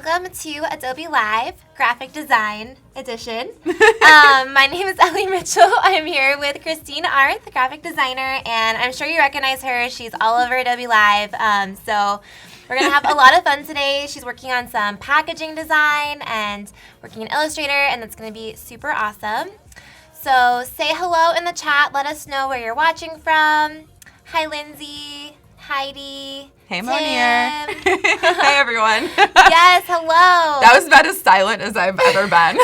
welcome to Adobe Live, Graphic Design Edition. My name is Elle Mitchell. I'm here with Kristine Arth, graphic designer, and I'm sure you recognize her. She's all over Adobe Live. So we're going to have a lot of fun today. She's working on some packaging design and working in Illustrator, and it's going to be super awesome. So say hello in the chat. Let us know where you're watching from. Hi, Lindsay. Heidi. Hey, Tim. Monier. Hey, everyone. Yes, hello. That was about as silent as I've ever been.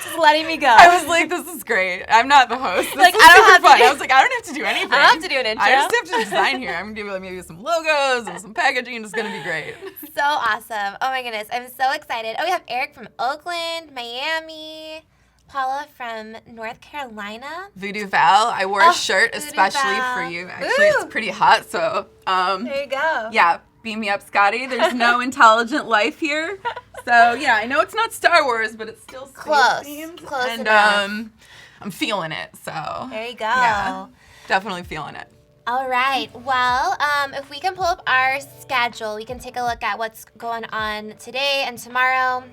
Just letting me go. I was like, this is great. I'm not the host. This like, is I don't super have fun. to. I was like, I don't have to do anything. I don't have to do an intro. I just have to design here. I'm going to do maybe some logos and some packaging. It's going to be great. So awesome. Oh, my goodness. I'm so excited. Oh, we have Eric from Oakland, Miami. Paula from North Carolina. Voodoo Val. I wore a shirt Voodoo especially Val. for you. Actually, it's pretty hot, so there you go. yeah, beam me up, Scotty. There's no intelligent life here. So yeah, I know it's not Star Wars, but it's still space themed. Close and enough. I'm feeling it. So There you go. Yeah, definitely feeling it. All right. Well, if we can pull up our schedule, we can take a look at what's going on today and tomorrow.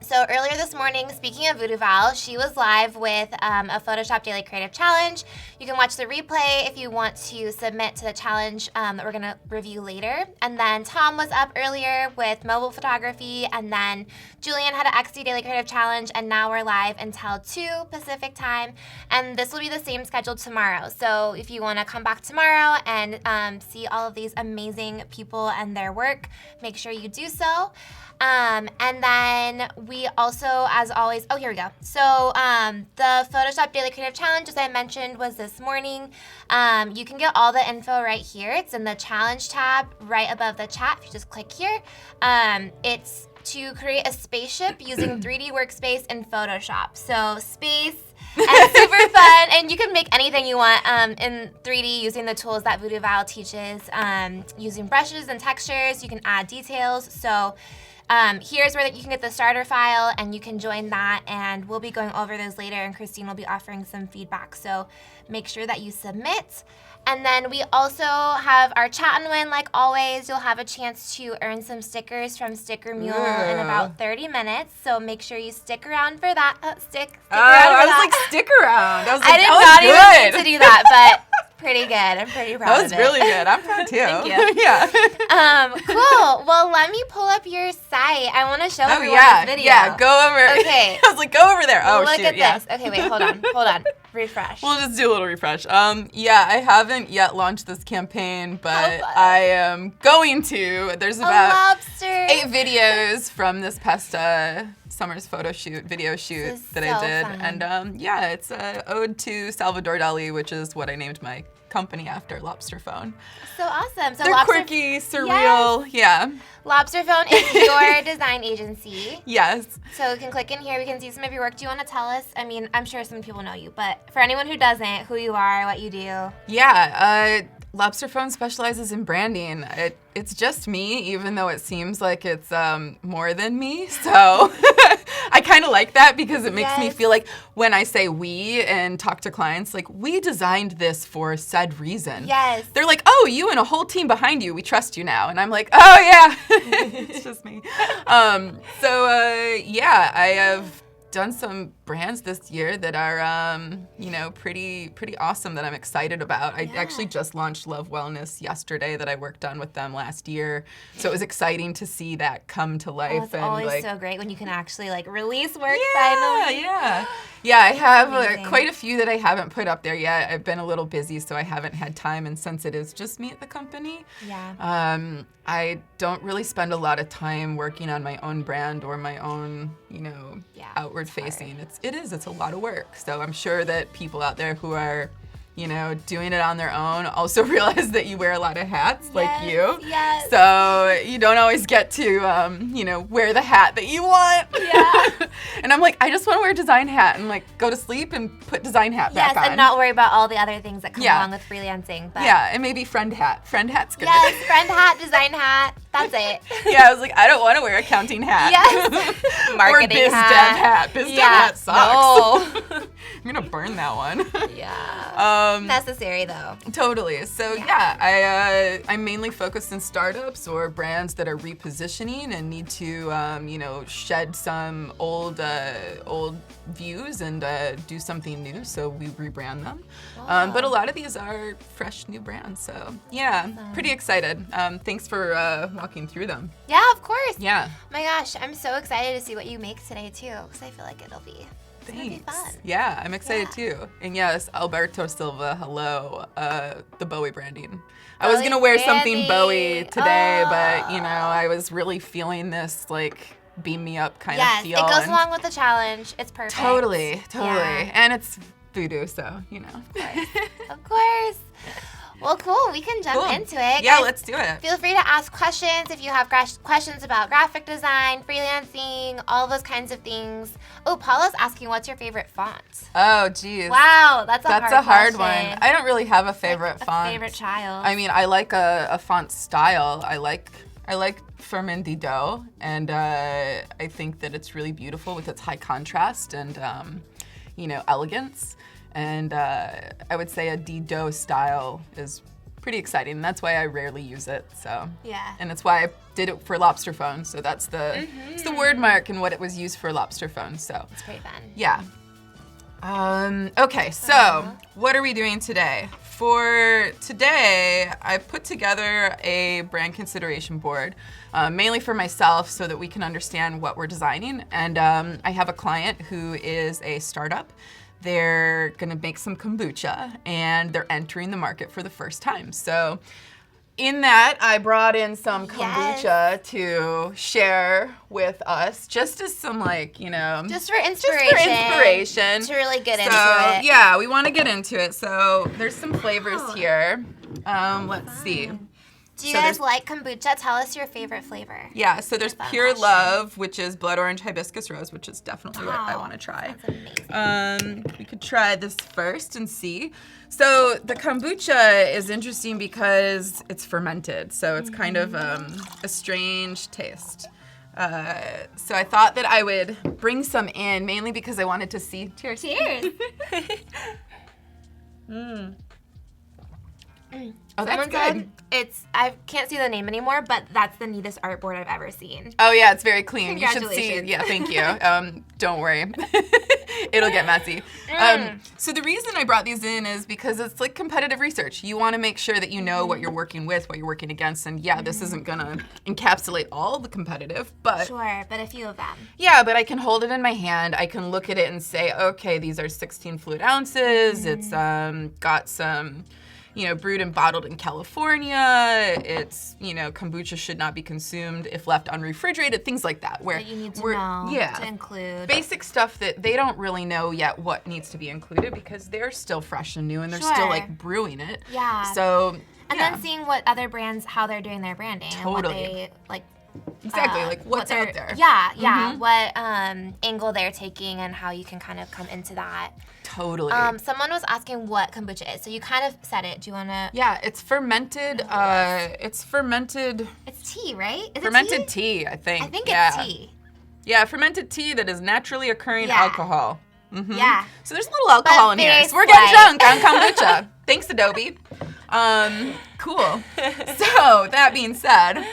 So earlier this morning, speaking of Voodoo Val, she was live with a Photoshop Daily Creative Challenge. You can watch the replay if you want to submit to the challenge that we're going to review later. And then Tom was up earlier with mobile photography, and then Julian had an XD Daily Creative Challenge, and now we're live until 2 Pacific time. And this will be the same schedule tomorrow. So if you want to come back tomorrow and see all of these amazing people and their work, make sure you do so. And then we also, as always, oh, here we go. So the Photoshop Daily Creative Challenge, as I mentioned, was this morning. You can get all the info right here. It's in the challenge tab right above the chat. If you just click here, it's to create a spaceship using 3D workspace in Photoshop. So space and super fun, and you can make anything you want in 3D using the tools that Voodoo Val teaches. Using brushes and textures, you can add details. So here's where you can get the starter file, and you can join that, and we'll be going over those later, and Kristine will be offering some feedback. So make sure that you submit. And then we also have our chat and win. Like always, you'll have a chance to earn some stickers from Sticker Mule in about 30 minutes. So make sure you stick around for that. Stick around for I was that. like, stick around. I was like, I did that not was even good. mean to do that, but pretty good. I'm pretty proud That was of it. really good. I'm proud too. Thank you. Yeah. Cool. Well, let me pull up your site. I want to show Oh everyone yeah. this video. Yeah. Go over. Okay. I was like, go over there. Oh Look shoot. at Yeah. this. Okay, wait. Hold on. Refresh. We'll just do a little refresh. Yeah, I haven't yet launched this campaign, but I am going to. There's about 8 videos from this past summer's video shoot that I did. Fun. And yeah, it's an ode to Salvador Dali, which is what I named my company after, Lobster Phone. So awesome. So They're quirky, surreal, yeah. Lobster Phone is your design agency. Yes. So we can click in here. We can see some of your work. Do you want to tell us? I mean, I'm sure some people know you, but for anyone who doesn't, who you are, what you do. Yeah, Lobster Phone specializes in branding. It's just me, even though it seems like it's more than me. So I kind of like that because it makes me feel like when I say we and talk to clients, like, we designed this for said reason. Yes. They're like, oh, you and a whole team behind you. We trust you now. And I'm like, oh, yeah, it's just me. Yeah, I have done some brands this year that are, pretty awesome that I'm excited about. I actually just launched Love Wellness yesterday that I worked on with them last year. So it was exciting to see that come to life. It's always like, so great when you can actually release work finally. Yeah, I have quite a few that I haven't put up there yet. I've been a little busy, so I haven't had time. And since it is just me at the company, I don't really spend a lot of time working on my own brand or my own, outward facing. It's a lot of work. So I'm sure that people out there who are, doing it on their own also realize that you wear a lot of hats like you. Yes. So you don't always get to, wear the hat that you want. Yeah. And I'm like, I just want to wear a design hat and go to sleep and put design hat back on. Yes, and not worry about all the other things that come along with freelancing. But yeah, and maybe friend hat. Friend hat's good. Yes, friend hat, design hat. That's it. Yeah, I was like, I don't want to wear a accounting hat. Yes. Marketing or biz hat. dev hat. Biz dev hat sucks. No. I'm gonna burn that one. Yeah. Necessary though. Totally. So yeah, I'm mainly focused in startups or brands that are repositioning and need to shed some old views and do something new. So we rebrand them. Wow. But a lot of these are fresh new brands. So yeah, pretty excited. Thanks for walking through them. Yeah, of course. Yeah. Oh my gosh, I'm so excited to see what you make today too, because I feel like it'll be fun. Yeah, I'm excited too. And yes, Alberto Silva, hello, the Bowie branding. I was gonna wear something Bowie today, but I was really feeling this beam me up kind of feel. Yes, it goes along with the challenge. It's perfect. Totally. Yeah. And it's voodoo, so Of course. Well, cool. We can jump into it. Yeah, Guys, let's do it. Feel free to ask questions if you have questions about graphic design, freelancing, all those kinds of things. Oh, Paula's asking, what's your favorite font? Oh, geez. Wow, that's a hard one. question. I don't really have a favorite font. Favorite child. I mean, I like a font style. I like Firmin Didot, and I think that it's really beautiful with its high contrast and elegance. And I would say a Didot style is pretty exciting. And that's why I rarely use it. So yeah. And that's why I did it for Lobster Phone. So that's it's the word mark and what it was used for Lobster Phone. So it's pretty fun. Yeah. Okay, so what are we doing today? For today, I put together a brand consideration board, mainly for myself so that we can understand what we're designing. And I have a client who is a startup. They're gonna make some kombucha and they're entering the market for the first time. So in that, I brought in some kombucha to share with us, just as some just for inspiration. To really get into it. Yeah, we want to get into it. So there's some flavors here. Let's see. Do you guys like kombucha? Tell us your favorite flavor. Yeah, so there's Pure Love, which is blood orange hibiscus rose, which is definitely what I want to try. That's amazing. We could try this first and see. So the kombucha is interesting because it's fermented, so it's kind of a strange taste. So I thought that I would bring some in, mainly because I wanted to see. Cheers. Cheers. Oh, that's good. I can't see the name anymore, but that's the neatest artboard I've ever seen. Oh yeah, it's very clean. Congratulations. You should see. Yeah, thank you. Don't worry. It'll get messy. So the reason I brought these in is because it's like competitive research. You want to make sure that you know what you're working with, what you're working against, and yeah, this isn't gonna encapsulate all the competitive, but sure, but a few of them. Yeah, but I can hold it in my hand. I can look at it and say, okay, these are 16 fluid ounces. It's got some brewed and bottled in California. It's, kombucha should not be consumed if left unrefrigerated, things like that. Where that you need to know to include. Basic stuff that they don't really know yet what needs to be included because they're still fresh and new and they're still brewing it. Yeah. So, and then seeing what other brands, how they're doing their branding. Totally. And what they, exactly, what's out there. Yeah, what angle they're taking and how you can kind of come into that. Totally. Someone was asking what kombucha is, so you kind of said it. Do you want to? Yeah, it's fermented. It's fermented. It's tea, right? Is fermented tea, I think. I think it's tea. Yeah, fermented tea that is naturally occurring alcohol. Mm-hmm. Yeah. So there's a little alcohol in here. So we're getting drunk on kombucha. Thanks, Adobe. Cool. So that being said,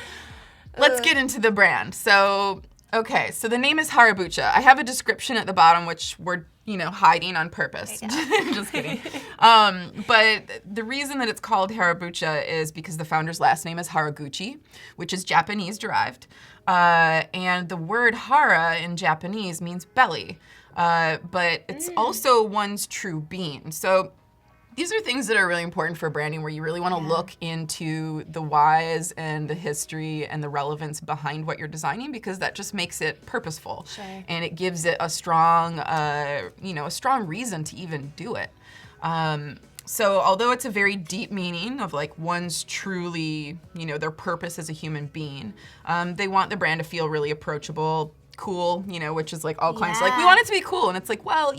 let's get into the brand. So, okay, so the name is Harabucha. I have a description at the bottom, which we're, hiding on purpose. Just kidding. But the reason that it's called Harabucha is because the founder's last name is Haraguchi, which is Japanese derived. And the word hara in Japanese means belly. But it's also one's true being. So these are things that are really important for branding where you really want to look into the whys and the history and the relevance behind what you're designing because that just makes it purposeful. Sure. And it gives it a strong, a strong reason to even do it. So although it's a very deep meaning of one's truly, their purpose as a human being, they want the brand to feel really approachable, cool, which is like all clients are like, we want it to be cool. And it's like, well,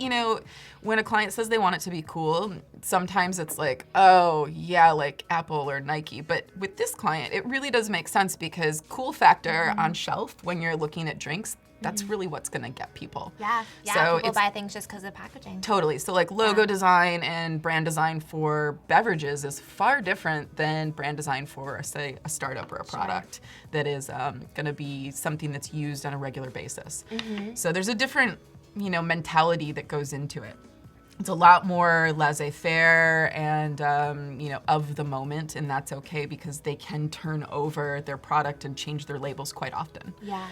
when a client says they want it to be cool, sometimes it's like, oh, yeah, like Apple or Nike. But with this client, it really does make sense because cool factor on shelf when you're looking at drinks, that's really what's going to get people. Yeah, so people buy things just because of packaging. Totally. So like logo design and brand design for beverages is far different than brand design for, say, a startup or a product that is going to be something that's used on a regular basis. So there's a different, mentality that goes into it. It's a lot more laissez-faire and, of the moment, and that's okay because they can turn over their product and change their labels quite often. Yeah.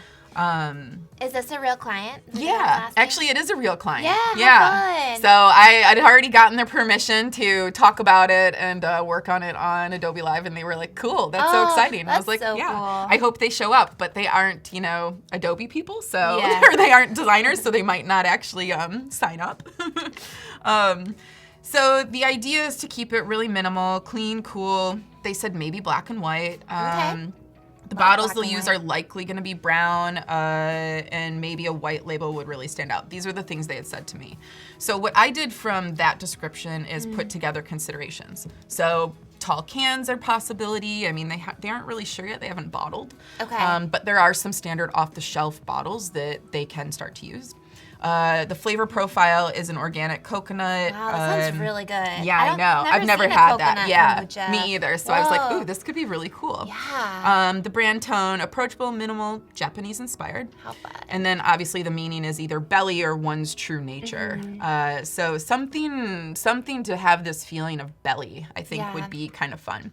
Is this a real client? Yeah, actually it is a real client. Yeah. Fun. So I'd already gotten their permission to talk about it and work on it on Adobe Live, and they were like, cool, that's so exciting. And I was like, so yeah, cool. I hope they show up, but they aren't, Adobe people, so or they aren't designers, so they might not actually sign up. So the idea is to keep it really minimal, clean, cool. They said maybe black and white. Okay. The bottles they'll use are likely going to be brown, and maybe a white label would really stand out. These are the things they had said to me. So what I did from that description is put together considerations. So tall cans are a possibility. I mean, they aren't really sure yet. They haven't bottled. Okay. But there are some standard off-the-shelf bottles that they can start to use. The flavor profile is an organic coconut. Wow, that sounds really good. Yeah, I know. I've never had that. Yeah, kombucha. me either. So I was like, ooh, this could be really cool. Yeah. The brand tone, approachable, minimal, Japanese inspired. How fun. And then obviously the meaning is either belly or one's true nature. So something to have this feeling of belly, I think would be kind of fun.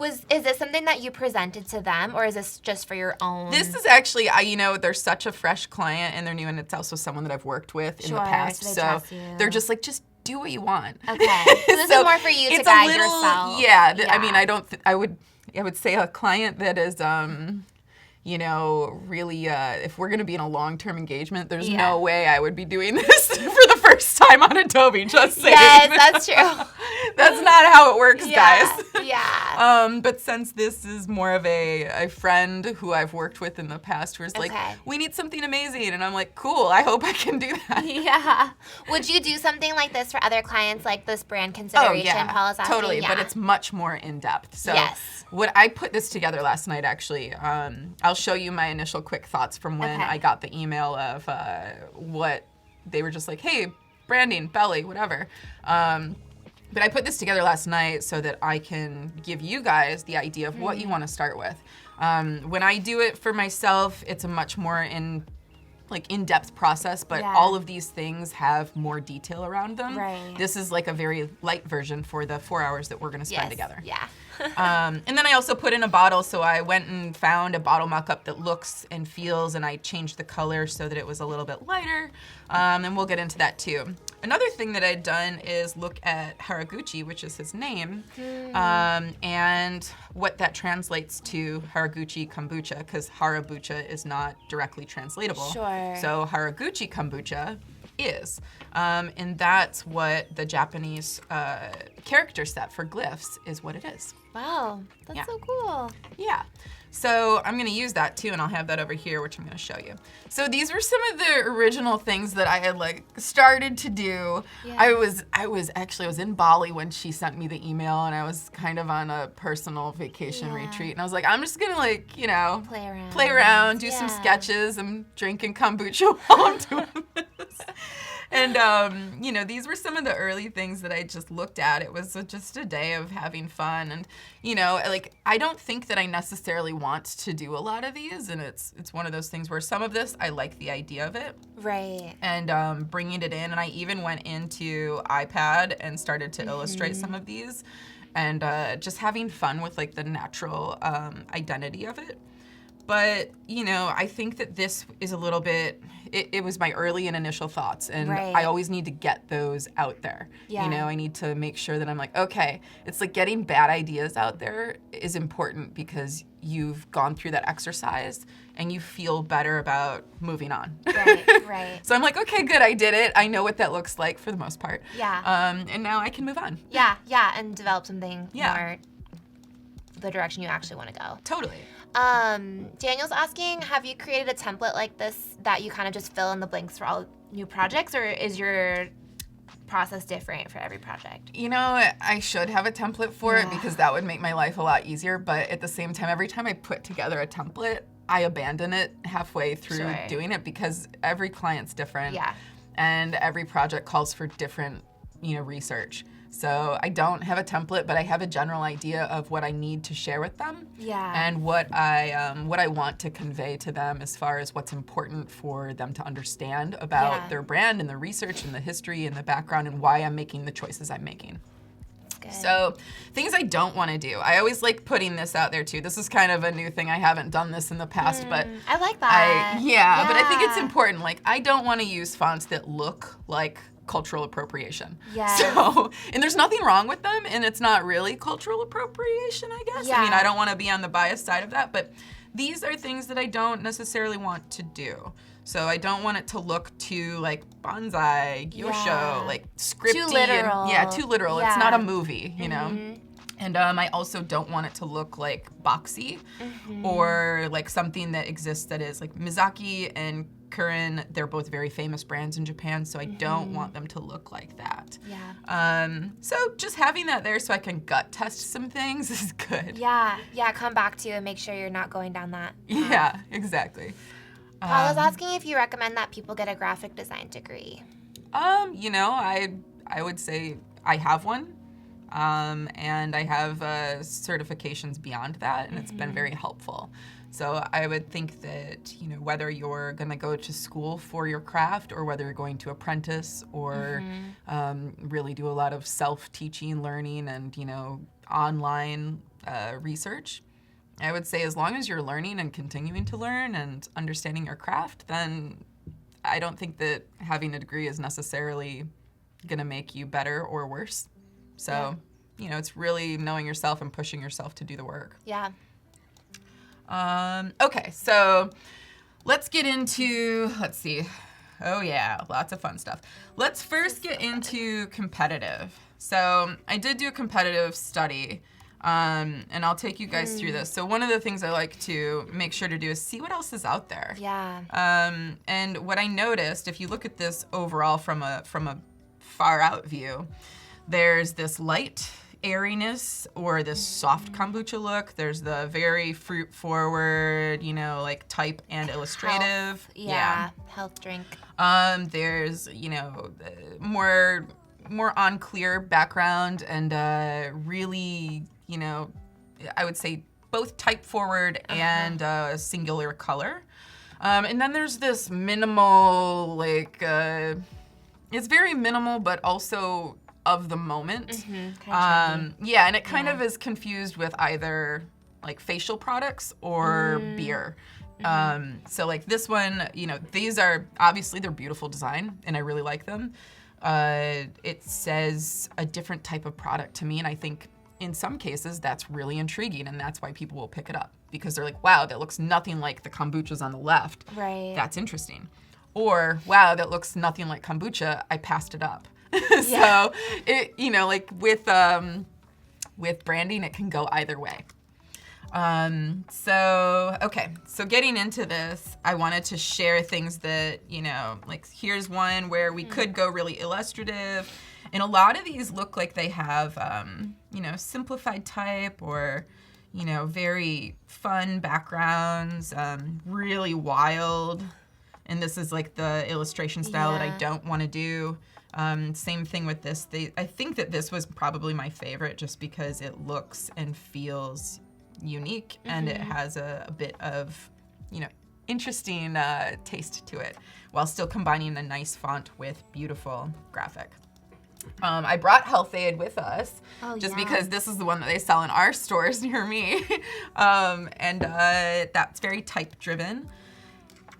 Is this something that you presented to them, or is this just for your own? This is actually, they're such a fresh client and they're new, and it's also someone that I've worked with in the past. So they're just like, just do what you want. Okay. So this is more for you to guide yourself. Yeah. I mean, I would say a client that is, really, if we're going to be in a long-term engagement, there's no way I would be doing this for the first time on Adobe, just saying. Yes, that's true. That's not how it works, guys. Yeah. But since this is more of a friend who I've worked with in the past who's like, we need something amazing. And I'm like, cool, I hope I can do that. Yeah. Would you do something like this for other clients, like this brand consideration? Paul is asking? Totally, but it's much more in-depth. So what I put this together last night, actually, I'll show you my initial quick thoughts from when I got the email of what they were just like, hey, branding, belly, whatever. But I put this together last night so that I can give you guys the idea of what you want to start with. When I do it for myself, it's a much more in-depth process, but all of these things have more detail around them. Right. This is like a very light version for the 4 hours that we're going to spend together. Yeah. And then I also put in a bottle, so I went and found a bottle mock-up that looks and feels, and I changed the color so that it was a little bit lighter, and we'll get into that too. Another thing that I'd done is look at Haraguchi, which is his name, and what that translates to Haraguchi Kombucha, because Harabucha is not directly translatable. Sure. So Haraguchi Kombucha is. And that's what the Japanese character set for glyphs is what it is. Wow, that's so cool. Yeah. So I'm going to use that too, and I'll have that over here, which I'm going to show you. So these were some of the original things that I had started to do. Yeah. I was in Bali when she sent me the email, and I was kind of on a personal vacation retreat, and I was like, I'm just going to play around, do some sketches. I'm drinking kombucha while I'm doing this. And, these were some of the early things that I just looked at. It was just a day of having fun. And, I don't think that I necessarily want to do a lot of these. And it's one of those things where some of this, I like the idea of it. Right. And bringing it in. And I even went into iPad and started to illustrate some of these. And just having fun with, the natural identity of it. But, I think that this is a little bit, it was my early and initial thoughts, and I always need to get those out there. Yeah. I need to make sure that I'm like, okay, it's like getting bad ideas out there is important because you've gone through that exercise and you feel better about moving on. Right. So I'm like, okay, good, I did it. I know what that looks like for the most part. Yeah. And now I can move on. Yeah, and develop something more the direction you actually want to go. Totally. Daniel's asking, have you created a template like this that you kind of just fill in the blanks for all new projects, or is your process different for every project? You know, I should have a template for it because that would make my life a lot easier, but at the same time, every time I put together a template, I abandon it halfway through doing it because every client's different. Yeah. And every project calls for different, research. So I don't have a template, but I have a general idea of what I need to share with them. Yeah. And what I want to convey to them as far as what's important for them to understand about their brand and the research and the history and the background and why I'm making the choices I'm making. Good. So things I don't want to do. I always like putting this out there too. This is kind of a new thing. I haven't done this in the past, but I like that. But I think it's important. Like, I don't want to use fonts that look like cultural appropriation. Yes. So, and there's nothing wrong with them, and it's not really cultural appropriation, I guess. Yeah. I mean, I don't want to be on the biased side of that, but these are things that I don't necessarily want to do. So I don't want it to look too like bonsai, gyosho, like scripty. Too literal. Too literal. Yeah. It's not a movie, you know? And I also don't want it to look like boxy or like something that exists that is like Mizaki and Kurin. They're both very famous brands in Japan, so I don't want them to look like that. Yeah. So just having that there so I can gut test some things is good. Yeah. Come back to you and make sure you're not going down that path. Yeah, exactly. Paula's asking if you recommend that people get a graphic design degree. I would say I have one. And I have certifications beyond that, and it's been very helpful. So I would think that, whether you're going to go to school for your craft or whether you're going to apprentice or really do a lot of self-teaching, learning, and, online research, I would say as long as you're learning and continuing to learn and understanding your craft, then I don't think that having a degree is necessarily going to make you better or worse. So, it's really knowing yourself and pushing yourself to do the work. Yeah. Okay, so let's get into, Oh yeah, lots of fun stuff. Let's first get into competitive. So I did do a competitive study, and I'll take you guys through this. So one of the things I like to make sure to do is see what else is out there. Yeah. And what I noticed, if you look at this overall from a far out view, there's this light airiness or this soft kombucha look. There's the very fruit forward, like type and illustrative. Health drink. There's, more on clear background and really, I would say both type forward and singular color. And then there's this minimal, it's very minimal, but also of the moment. And it kind of is confused with either like facial products or beer. So like this one, these are obviously they're beautiful design and I really like them. It says a different type of product to me, and I think in some cases that's really intriguing, and that's why people will pick it up because they're like, wow, that looks nothing like the kombuchas on the left. Right. That's interesting. Or, wow, that looks nothing like kombucha. I passed it up. So, with branding, it can go either way. So getting into this, I wanted to share things that, here's one where we could go really illustrative. And a lot of these look like they have, simplified type or, very fun backgrounds, really wild. And this is like the illustration style that I don't want to do. Same thing with this. I think that this was probably my favorite just because it looks and feels unique and it has a bit of, interesting taste to it while still combining a nice font with beautiful graphic. I brought Health Aid with us because this is the one that they sell in our stores near me. And that's very type driven.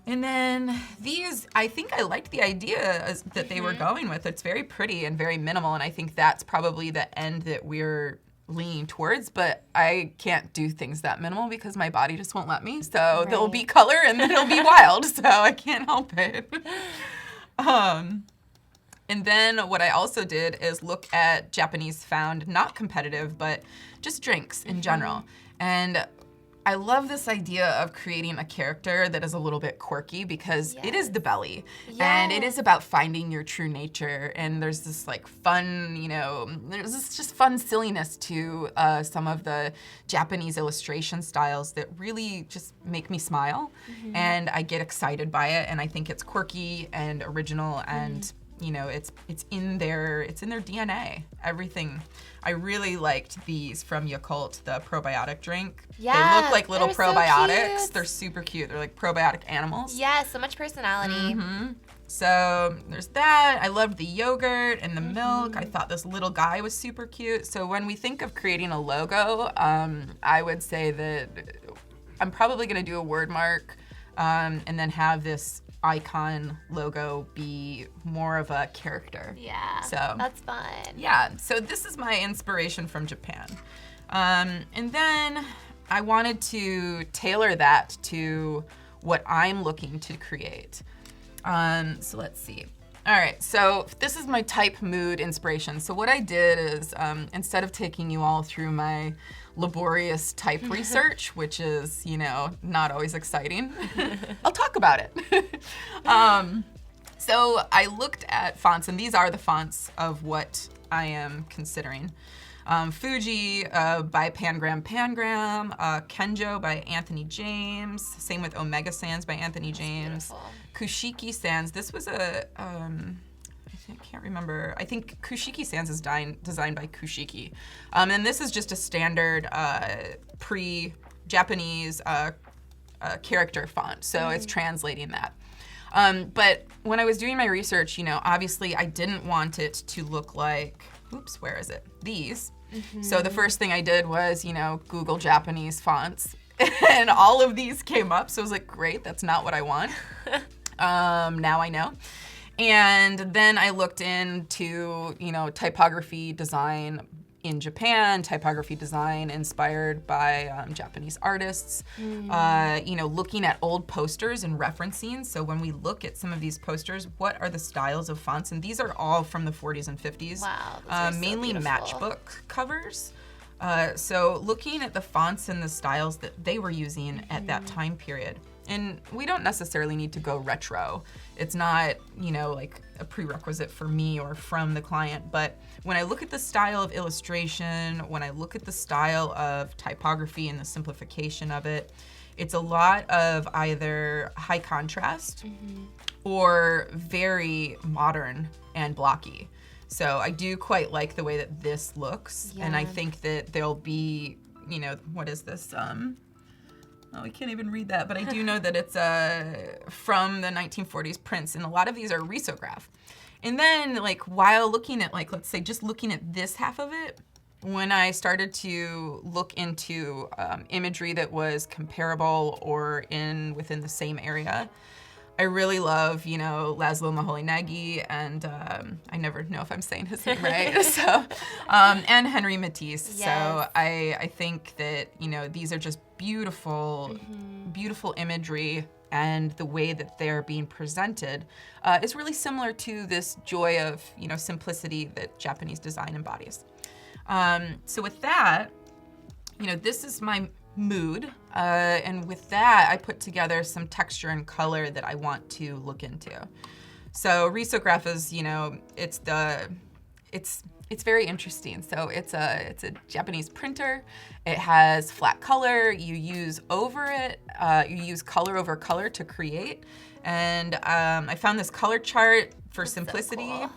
And then these, I think I liked the idea that they were going with. It's very pretty and very minimal, and I think that's probably the end that we're leaning towards, but I can't do things that minimal because my body just won't let me. So there'll be color and then it'll be wild, so I can't help it. And then what I also did is look at Japanese found, not competitive, but just drinks in general. And I love this idea of creating a character that is a little bit quirky because it is the belly. And it is about finding your true nature. And there's this like fun, you know, there's this just fun silliness to some of the Japanese illustration styles that really just make me smile. And I get excited by it. And I think it's quirky and original and you know, it's in their DNA. Everything. I really liked these from Yakult, the probiotic drink. Yeah, they look like little probiotics. So they're super cute. They're like probiotic animals. Yeah, so much personality. So there's that. I loved the yogurt and the milk. I thought this little guy was super cute. So when we think of creating a logo, I would say that I'm probably gonna do a word mark and then have this icon logo be more of a character. Yeah, so that's fun. Yeah, so this is my inspiration from Japan. And then I wanted to tailor that to what I'm looking to create. So let's see. All right, so this is my type, mood, inspiration. So what I did is instead of taking you all through my laborious type research, which is, you know, not always exciting, I'll talk about it. So I looked at fonts, and these are the fonts of what I am considering. Fuji by Pangram, Kenjo by Anthony James, same with Omega Sans by Anthony James, Kushiki Sans. This was a, I can't remember, I think Kushiki Sans is designed by Kushiki. And this is just a standard pre-Japanese character font, so it's translating that. But when I was doing my research, you know, obviously I didn't want it to look like, oops, where is it? These. So the first thing I did was, you know, Google Japanese fonts, and all of these came up. So I was like, great, that's not what I want. Now I know. And then I looked into, you know, typography design in Japan, typography design inspired by Japanese artists, you know, looking at old posters and referencing. So when we look at some of these posters, what are the styles of fonts? And these are all from the 40s and 50s. Wow, those are so mainly beautiful. matchbook covers. So looking at the fonts and the styles that they were using at that time period. And we don't necessarily need to go retro. It's not, you know, like a prerequisite for me or from the client. But when I look at the style of illustration, when I look at the style of typography and the simplification of it, it's a lot of either high contrast or very modern and blocky. So I do quite like the way that this looks. And I think that there'll be, you know, what is this? Oh, I can't even read that, but I do know that it's from the 1940s prints, and a lot of these are risograph. And then, like, while looking at, like, let's say just looking at this half of it, when I started to look into imagery that was comparable or within the same area, I really love, you know, Laszlo Moholy-Nagy, and I never know if I'm saying his name right. So, and Henry Matisse. Yes. So I think that, you know, these are just beautiful, beautiful imagery, and the way that they're being presented is really similar to this joy of, you know, simplicity that Japanese design embodies. So with that, you know, this is my mood, and with that I put together some texture and color that I want to look into. So risograph is, you know, it's very interesting. So it's a Japanese printer. It has flat color. You use you use color over color to create. And I found this color chart for simplicity. So cool.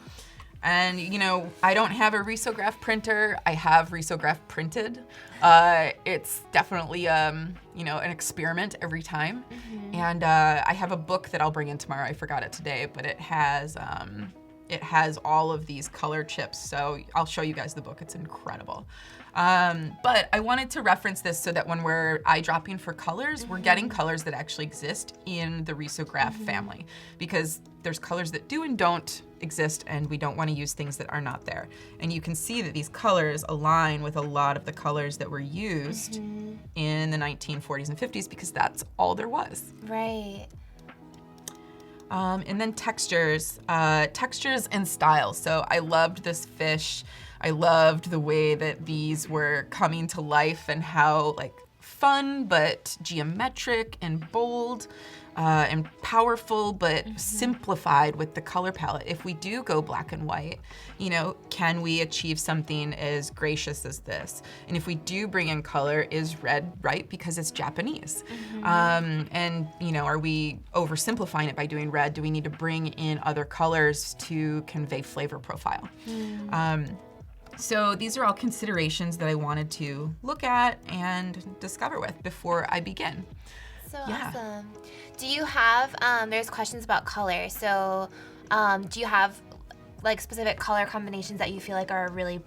And, you know, I don't have a risograph printer. I have risograph printed. It's definitely, you know, an experiment every time. And I have a book that I'll bring in tomorrow. I forgot it today, but it has all of these color chips. So I'll show you guys the book. It's incredible. But I wanted to reference this so that when we're eyedropping for colors, we're getting colors that actually exist in the risograph family, because there's colors that do and don't exist, and we don't want to use things that are not there. And you can see that these colors align with a lot of the colors that were used in the 1940s and 50s, because that's all there was. Right. And then textures and style. So I loved this fish. I loved the way that these were coming to life and how like fun but geometric and bold and powerful but simplified with the color palette. If we do go black and white, you know, can we achieve something as gracious as this? And if we do bring in color, is red right because it's Japanese? And, you know, are we oversimplifying it by doing red? Do we need to bring in other colors to convey flavor profile? So these are all considerations that I wanted to look at and discover with before I begin. So awesome. Do you have, there's questions about color. So do you have like specific color combinations that you feel like are really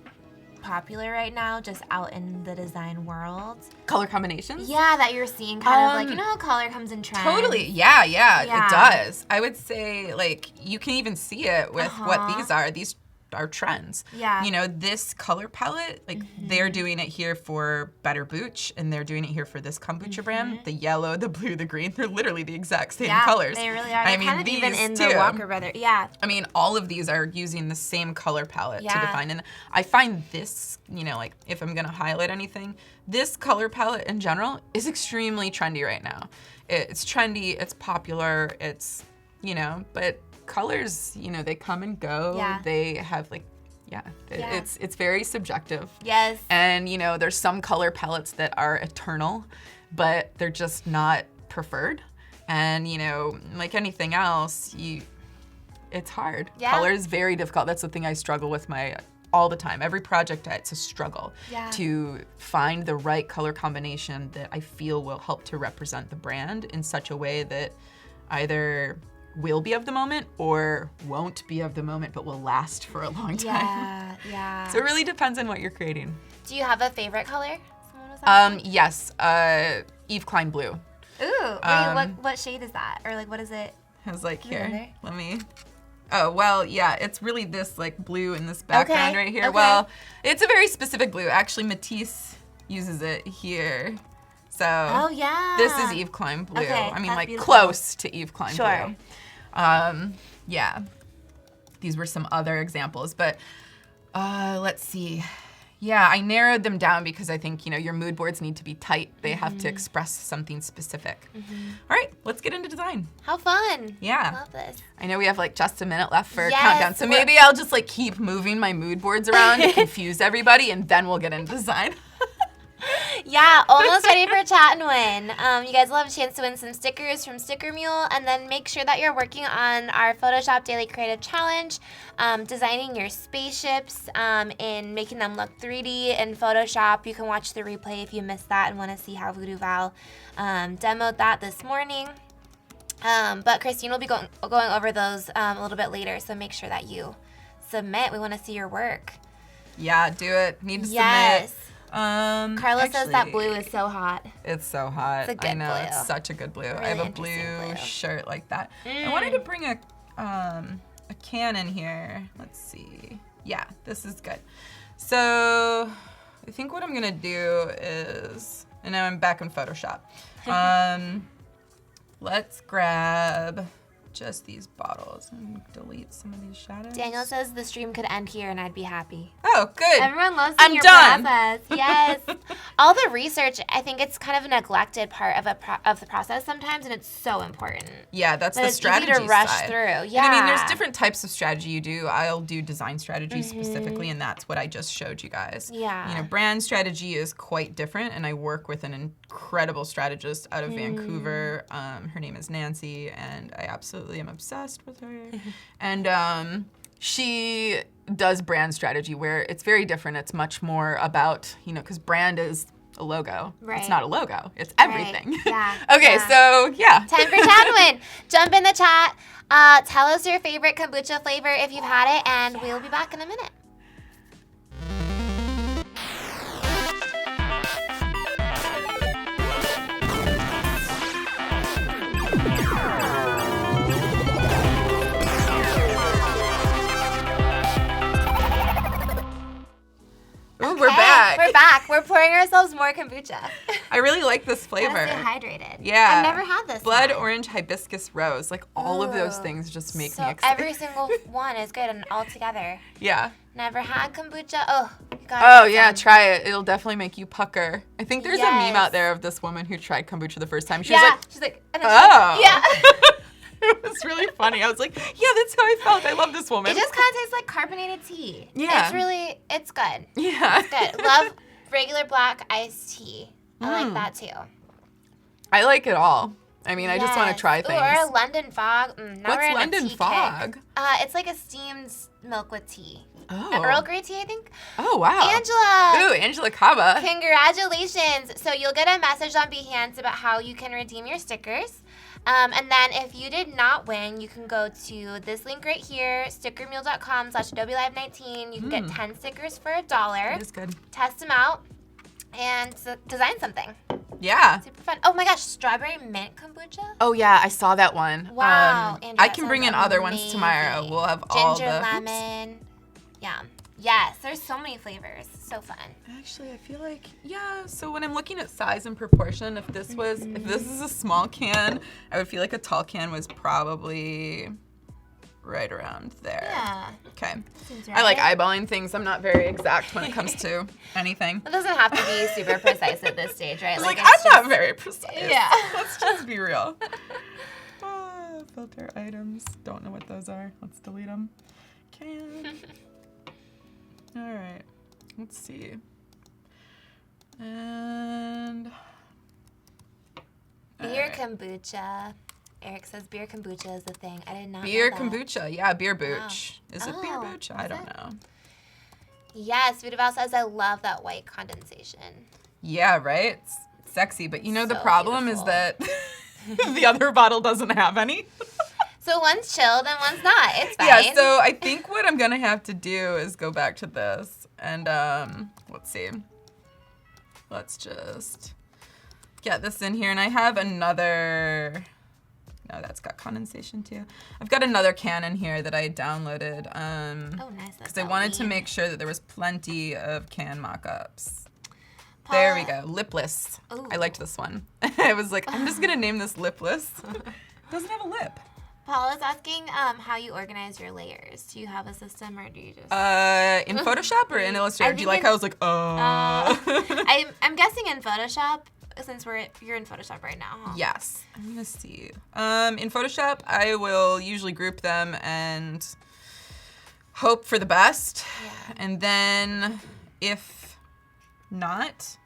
popular right now just out in the design world? Color combinations? Yeah, that you're seeing kind of like, you know how color comes in trends? Totally, yeah, it does. I would say like you can even see it with what these are. These are trends. Yeah. You know, this color palette, like they're doing it here for Better Booch and they're doing it here for this Kombucha brand. The yellow, the blue, the green, they're literally the exact same colors. They really are. They're kind of even in too. the Walker Brother. Yeah. I mean, all of these are using the same color palette to define. And I find this, you know, like if I'm going to highlight anything, this color palette in general is extremely trendy right now. It's trendy, it's popular, it's, you know, but colors, you know, they come and go. Yeah. They have like, it's very subjective. Yes. And, you know, there's some color palettes that are eternal, but they're just not preferred. And, you know, like anything else, it's hard. Yeah. Color is very difficult. That's the thing I struggle with all the time. Every project, it's a struggle to find the right color combination that I feel will help to represent the brand in such a way that either will be of the moment or won't be of the moment but will last for a long time. Yeah. So it really depends on what you're creating. Do you have a favorite color? Someone was asking. Yes, Eve Klein blue. Ooh, what shade is that? Or like what is it? I was like, here, let me. Oh, well, yeah, it's really this like blue in this background right here. Okay. Well, it's a very specific blue. Actually, Matisse uses it here. So this is Eve Klein blue. Okay, I mean, like beautiful. Close to Eve Klein blue. Yeah, these were some other examples, but let's see. Yeah, I narrowed them down because I think, you know, your mood boards need to be tight. They have to express something specific. All right, let's get into design. How fun. Yeah. I love this. I know we have like just a minute left for a countdown, so maybe I'll just like keep moving my mood boards around to confuse everybody and then we'll get into design. Yeah, almost ready for Chat and Win. You guys will have a chance to win some stickers from Sticker Mule, and then make sure that you're working on our Photoshop Daily Creative Challenge, designing your spaceships and making them look 3D in Photoshop. You can watch the replay if you missed that and want to see how Voodoo Val demoed that this morning. But Kristine will be going over those a little bit later, so make sure that you submit. We want to see your work. Yeah, do it. Need to submit. Carla says that blue is so hot. It's so hot. It's a good I know, blue. It's such a good blue. Really I have a blue shirt like that. I wanted to bring a can in here. Let's see. Yeah, this is good. So I think what I'm gonna do is, and now I'm back in Photoshop. Let's grab just these bottles and delete some of these shadows. Daniel says the stream could end here and I'd be happy. Oh, good. Everyone loves seeing your process. Yes. All the research, I think it's kind of a neglected part of the process sometimes, and it's so important. Yeah, that's the strategy side. It's easy to rush side. through. Yeah. And I mean, there's different types of strategy you do. I'll do design strategy specifically, and that's what I just showed you guys. Yeah. You know, brand strategy is quite different, and I work with an incredible strategist out of Vancouver. Her name is Nancy, and I absolutely am obsessed with her. And she does brand strategy where it's very different. It's much more about, you know, because brand is a logo. Right. It's not a logo. It's everything. Right. Yeah. Okay, so yeah. Time for Chat and Win. Jump in the chat. Tell us your favorite kombucha flavor if you've had it, and we'll be back in a minute. Ooh, we're back. We're back. We're pouring pouring ourselves more kombucha. I really like this flavor. Gotta stay hydrated. Yeah. I've never had this Blood one. orange hibiscus rose. Like all of those things just make me excited. Every single one is good and all together. Yeah. Never had kombucha. Oh, you gotta Oh yeah, try it. It'll definitely make you pucker. I think there's a meme out there of this woman who tried kombucha the first time. She's like, and then oh. Yeah. It was really funny. I was like, yeah, that's how I felt. I love this woman. It just kind of tastes like carbonated tea. Yeah. It's good. Yeah. It's good. Love regular black iced tea. I like that too. I like it all. I mean, I just want to try things. Or a London fog. What's London fog? It's like a steamed milk with tea. Oh. Earl Grey tea, I think. Oh, wow. Angela. Ooh, Angela Cava. Congratulations. So you'll get a message on Behance about how you can redeem your stickers. And then if you did not win, you can go to this link right here, stickermule.com/AdobeLive19. You can get 10 stickers for $1. That is good. Test them out and design something. Yeah. Super fun. Oh my gosh, strawberry mint kombucha? Oh yeah, I saw that one. Wow. I can bring in other ones tomorrow. We'll have all the... Ginger lemon. Yeah. Yes, there's so many flavors. So fun. Actually, I feel like, yeah, so when I'm looking at size and proportion, if this is a small can, I would feel like a tall can was probably right around there. Yeah. Okay. Seems right. I like eyeballing things. I'm not very exact when it comes to anything. It doesn't have to be super precise at this stage, right? Like I'm not very precise. Yeah. Let's just be real. Filter items. Don't know what those are. Let's delete them. Can. All right. Let's see. And beer kombucha. Eric says beer kombucha is the thing. I did not beer know that. kombucha. Yeah, beer booch. Wow. Is it beer booch? I don't know. Yes, Vudaval says I love that white condensation. Yeah, right? It's sexy, but you know the So problem beautiful. is that the other bottle doesn't have any. So one's chilled and one's not. It's fine. Yeah, so I think what I'm gonna have to do is go back to this and let's see. Let's just get this in here, and I have another. No, that's got condensation too. I've got another can in here that I downloaded. Oh, nice. Because I wanted to make sure that there was plenty of can mock-ups. There we go. Lipless. Ooh. I liked this one. I was like, I'm just gonna name this Lipless. Doesn't have a lip. Paula's asking how you organize your layers. Do you have a system or do you just... In Photoshop or in Illustrator? Do you like how I was like, I'm guessing in Photoshop, since you're in Photoshop right now, huh? Yes. I'm gonna see. In Photoshop, I will usually group them and hope for the best. Yeah. And then if not...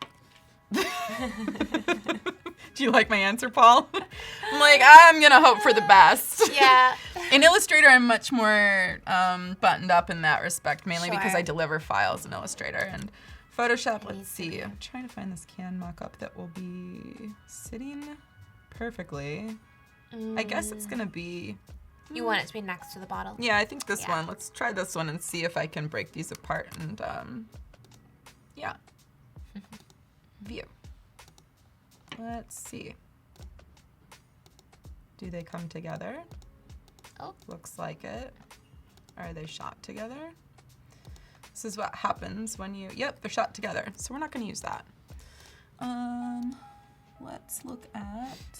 Do you like my answer, Paul? I'm like, I'm gonna hope for the best. Yeah. In Illustrator, I'm much more buttoned up in that respect, mainly because I deliver files in Illustrator. And Photoshop, let's see. I'm trying to find this can mock-up that will be sitting perfectly. I guess it's gonna be... You want it to be next to the bottle? Yeah, I think this one. Let's try this one and see if I can break these apart and, yeah. View. Let's see. Do they come together? Oh. Looks like it. Are they shot together? This is what happens when you, yep, they're shot together. So we're not gonna use that. Let's look at,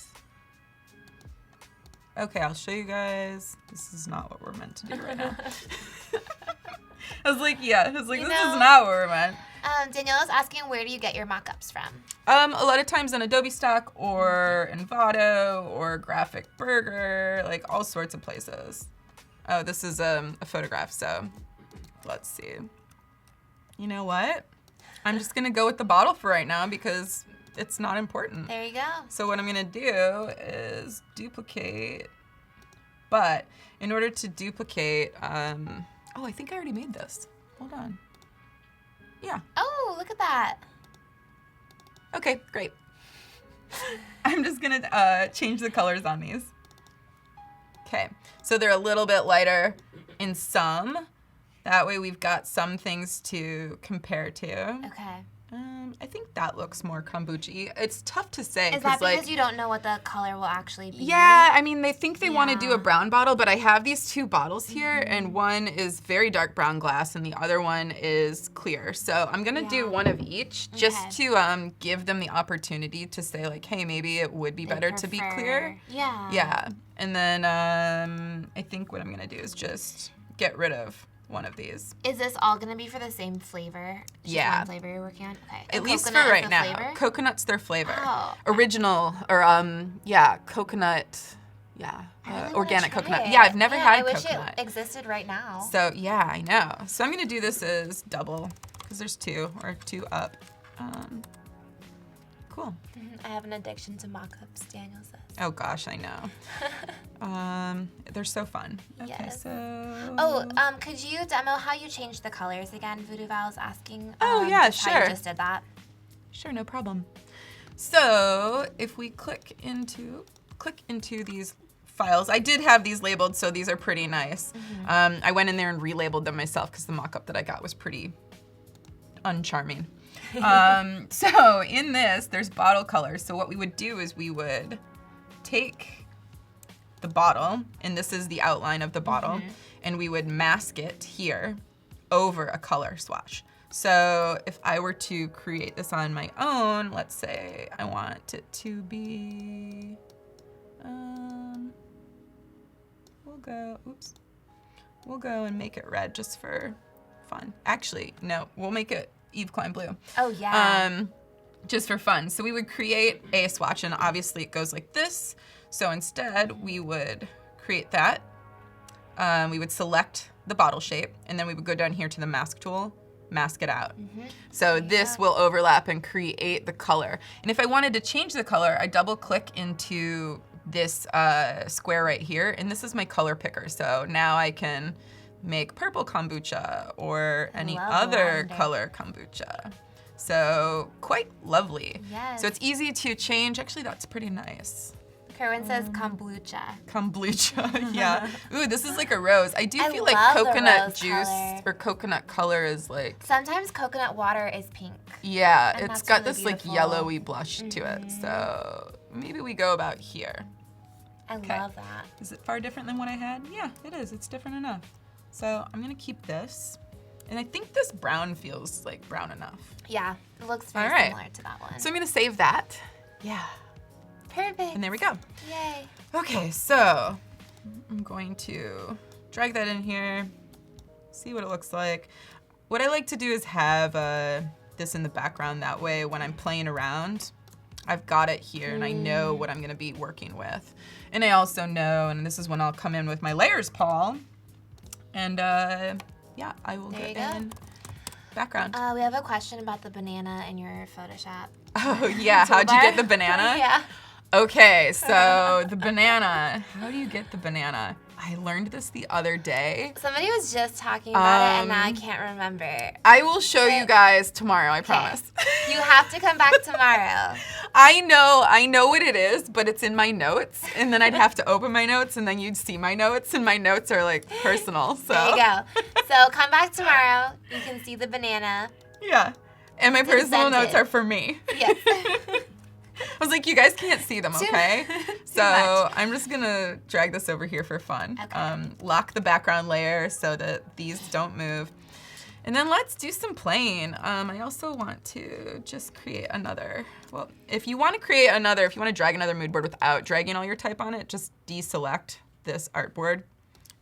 okay, I'll show you guys. This is not what we're meant to do right now. I was like, this is not what we're meant. Daniela's asking, where do you get your mock-ups from? A lot of times on Adobe Stock or Envato or Graphic Burger, like all sorts of places. Oh, this is a photograph, so let's see. You know what? I'm just gonna go with the bottle for right now because it's not important. There you go. So what I'm gonna do is duplicate, but in order to duplicate, oh, I think I already made this. Hold on. Yeah. Oh, look at that. Okay, great. I'm just gonna change the colors on these. Okay, so they're a little bit lighter in some. That way we've got some things to compare to. Okay. I think that looks more kombucha-y. It's tough to say. Is that because you don't know what the color will actually be? Yeah, I mean, they think they want to do a brown bottle, but I have these 2 bottles here, and one is very dark brown glass, and the other one is clear. So I'm going to do one of each just to give them the opportunity to say, like, hey, maybe it would be better to be clear. Yeah. Yeah. And then I think what I'm going to do is just get rid of one of these. Is this all going to be for the same flavor? Just one flavor you're working on? Okay. At least for right now. Flavor? Coconut's their flavor. Oh. Original, or coconut, organic coconut. It. Yeah, I've never had coconut. coconut. I wish it existed right now. So, yeah, I know. So I'm going to do this as double, because there's 2, or 2 up. Cool. I have an addiction to mock-ups, Daniel says. Oh gosh, I know. They're so fun. Okay, yes. so. Could you demo how you changed the colors again? Voodoo Val's asking. Yeah, sure. How you just did that. Sure, no problem. So if we click into these files, I did have these labeled, so these are pretty nice. I went in there and relabeled them myself because the mock-up that I got was pretty uncharming. So in this, there's bottle colors. So what we would do is we would take the bottle, and this is the outline of the bottle, and we would mask it here over a color swatch. So if I were to create this on my own, let's say I want it to be, we'll go and make it red just for fun. Actually, no, we'll make it Eve Klein blue. Oh yeah. Just for fun. So we would create a swatch, and obviously it goes like this. So instead we would create that. We would select the bottle shape, and then we would go down here to the mask tool, mask it out. So this will overlap and create the color. And if I wanted to change the color, I double click into this square right here, and this is my color picker. So now I can make purple kombucha or any other color kombucha. So quite lovely. Yes. So it's easy to change. Actually, that's pretty nice. Kerwin says kombucha. Kombucha, yeah. Ooh, this is like a rose. I do feel like coconut juice or coconut color is like... Sometimes coconut water is pink. Yeah, it's got really this like yellowy blush to it. So maybe we go about here. I love that. Is it far different than what I had? Yeah, it is. It's different enough. So I'm gonna keep this. And I think this brown feels like brown enough. Yeah, it looks very similar to that one. So I'm gonna save that. Yeah. Perfect. And there we go. Yay. Okay, so I'm going to drag that in here, see what it looks like. What I like to do is have this in the background. That way when I'm playing around, I've got it here and I know what I'm gonna be working with. And I also know, and this is when I'll come in with my layers, Paul. And yeah, I will get in background. We have a question about the banana in your Photoshop. Oh yeah, how'd you get the banana? Yeah. Okay, so the banana, how do you get the banana? I learned this the other day. Somebody was just talking about it and now I can't remember. I will show you guys tomorrow, I promise. You have to come back tomorrow. I know what it is, but it's in my notes, and then I'd have to open my notes, and then you'd see my notes, and my notes are like personal, so. There you go. So come back tomorrow, you can see the banana. Yeah, and my personal notes are for me. Yes. I was like, you guys can't see them, okay? So I'm just gonna drag this over here for fun. Okay. Lock the background layer so that these don't move. And then let's do some playing. I also want to just create another, well, if you want to drag another mood board without dragging all your type on it, just deselect this artboard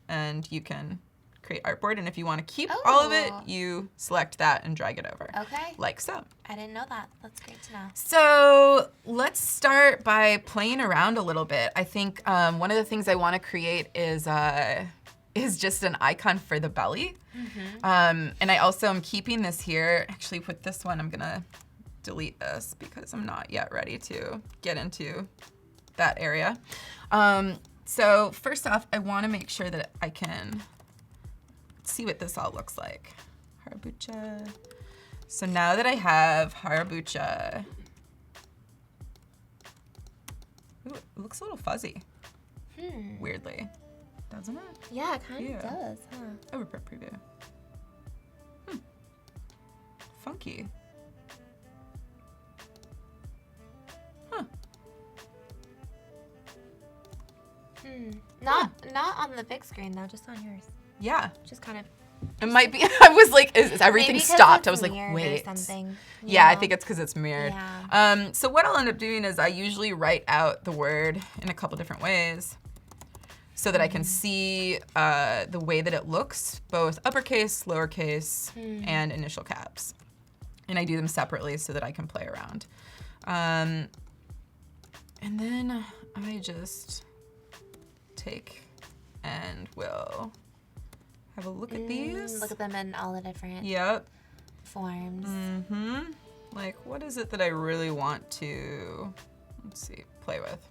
and you can create artboard. And if you want to keep all of it, you select that and drag it over. Okay. Like so. I didn't know that. That's great to know. So let's start by playing around a little bit. I think one of the things I want to create is just an icon for the belly. And I also am keeping this here. Actually, with this one, I'm gonna delete this because I'm not yet ready to get into that area. So first off, I want to make sure that I can see what this all looks like. Harabucha. So now that I have Harabucha, ooh, it looks a little fuzzy, weirdly, doesn't it? Yeah, it kind of does, huh? Overprint preview. Funky. Not on the big screen though, just on yours. Yeah. Just kind of. It might be. I was like, is everything stopped? I was like, wait. Or something. Yeah, I think it's because it's mirrored. Yeah. So what I'll end up doing is I usually write out the word in a couple different ways so that I can see the way that it looks, both uppercase, lowercase, and initial caps. And I do them separately so that I can play around. And then I just take and will have a look at these. Look at them in all the different forms. Like, what is it that I really want to, let's see, play with?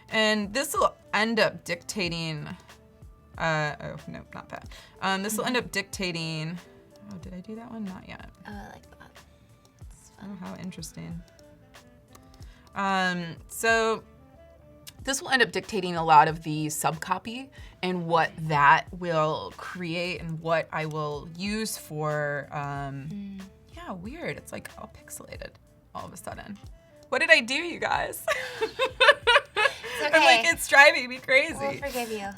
And this will end up dictating, oh, no, not that. This will end up dictating, oh, did I do that one? Not yet. Oh, I like that. It's fun. Oh, how interesting. So this will end up dictating a lot of the subcopy and what that will create and what I will use for, yeah, weird. It's like all pixelated all of a sudden. What did I do, you guys? It's okay. I'm like, it's driving me crazy. We'll forgive you.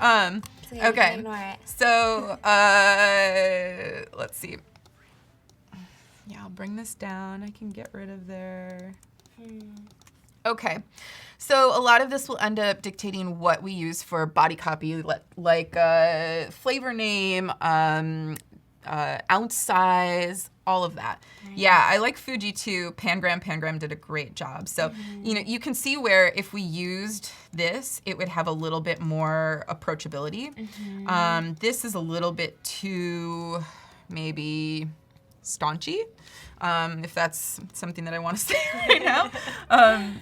Okay. Ignore it. So, let's see. Yeah, I'll bring this down. I can get rid of there. Okay. So a lot of this will end up dictating what we use for body copy, like flavor name, ounce size, all of that. Yeah, I like Fuji too. Pangram did a great job. So, you know, you can see where if we used this, it would have a little bit more approachability. This is a little bit too maybe staunchy, if that's something that I want to say right now.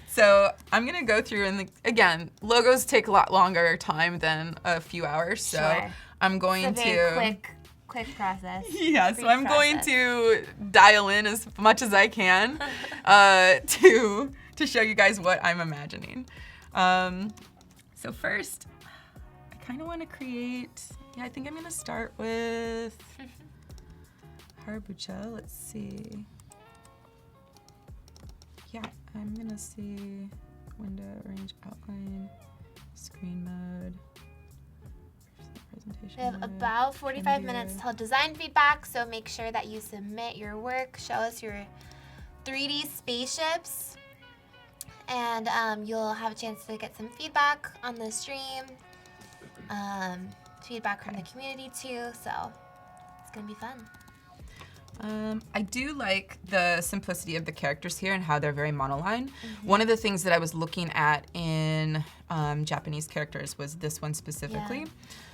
So I'm gonna go through and again, logos take a lot longer time than a few hours. So I'm going to quick process. Yeah, so I'm going to dial in as much as I can to show you guys what I'm imagining. So first, I kind of want to create. Yeah, I think I'm gonna start with Kombucha. Let's see. Yeah, I'm gonna see window, arrange, outline, screen mode. Presentation We have mode, about 45 minutes till design feedback, so make sure that you submit your work, show us your 3D spaceships, and you'll have a chance to get some feedback on the stream, feedback from the community too, so it's gonna be fun. I do like the simplicity of the characters here and how they're very monoline. One of the things that I was looking at in Japanese characters was this one specifically.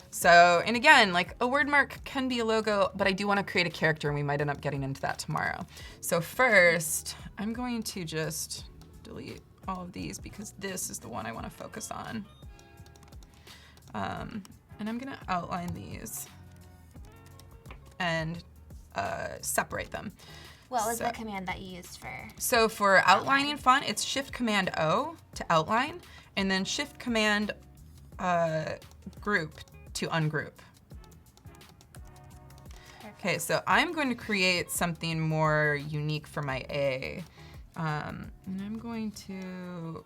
So, and again, like a word mark can be a logo, but I do want to create a character and we might end up getting into that tomorrow. So first, I'm going to just delete all of these because this is the one I want to focus on. And I'm going to outline these and separate them. What was the command that you used for? So for outlining font, it's Shift-Command-O to outline, and then Shift-Command group to ungroup. Okay, so I'm going to create something more unique for my A. And I'm going to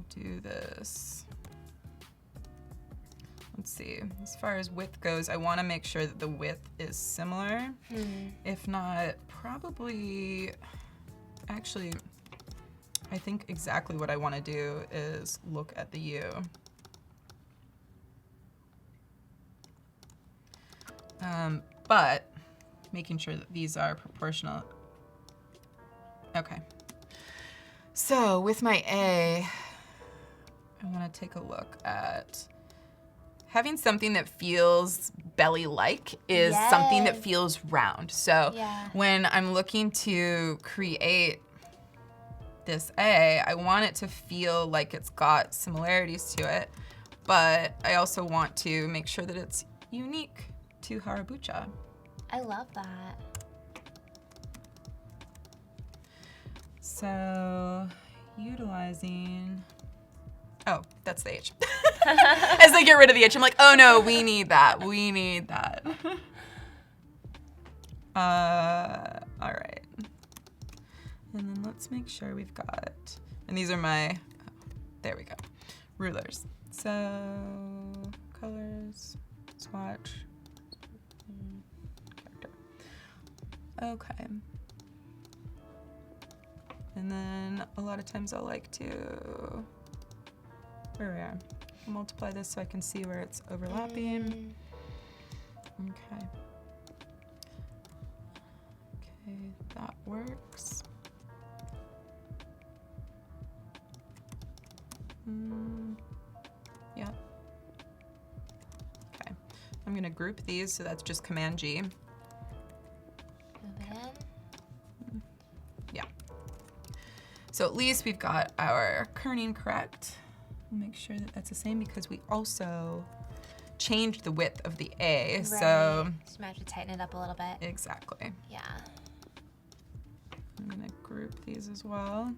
do this. Let's see, as far as width goes, I want to make sure that the width is similar. If not, probably, actually, I think exactly what I want to do is look at the U. But making sure that these are proportional. Okay. So with my A, I want to take a look at having something that feels belly-like is something that feels round. So when I'm looking to create this A, I want it to feel like it's got similarities to it, but I also want to make sure that it's unique to Kombucha. I love that. So utilizing, oh, that's the H. As I get rid of the H, I'm like, oh no, we need that. We need that. All right. And then let's make sure we've got, and these are my, there we go, rulers. So, colors, swatch, character. Okay. And then a lot of times I'll like to, where we are, multiply this so I can see where it's overlapping. Okay. Okay, that works. Yeah. Okay. I'm gonna group these, so that's just Command G. Move it in. Yeah. So at least we've got our kerning correct. We'll make sure that that's the same because we also changed the width of the A. Right. So you might have to tighten it up a little bit. Exactly. Yeah. I'm gonna group these as well.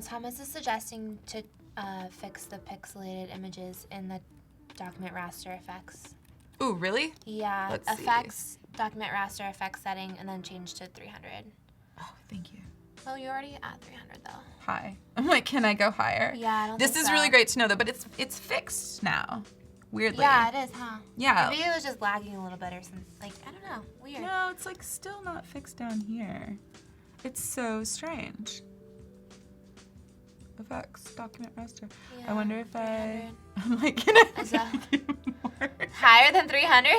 Thomas is suggesting to fix the pixelated images in the document raster effects. Ooh, really? Yeah, Let's effects, see. document raster effects setting, and then change to 300. Oh, thank you. Oh, you're already at 300 though. High. I'm like, can I go higher? Yeah, I don't This think is so. really great to know though, but it's fixed now. Weirdly. Yeah, it is, huh? Yeah. Maybe it was just lagging a little bit or something. Like, I don't know. Weird. No, it's like still not fixed down here. It's so strange. Effects, document raster. Yeah, I wonder if 300. I'm like, can I Is that make it more? higher than 300?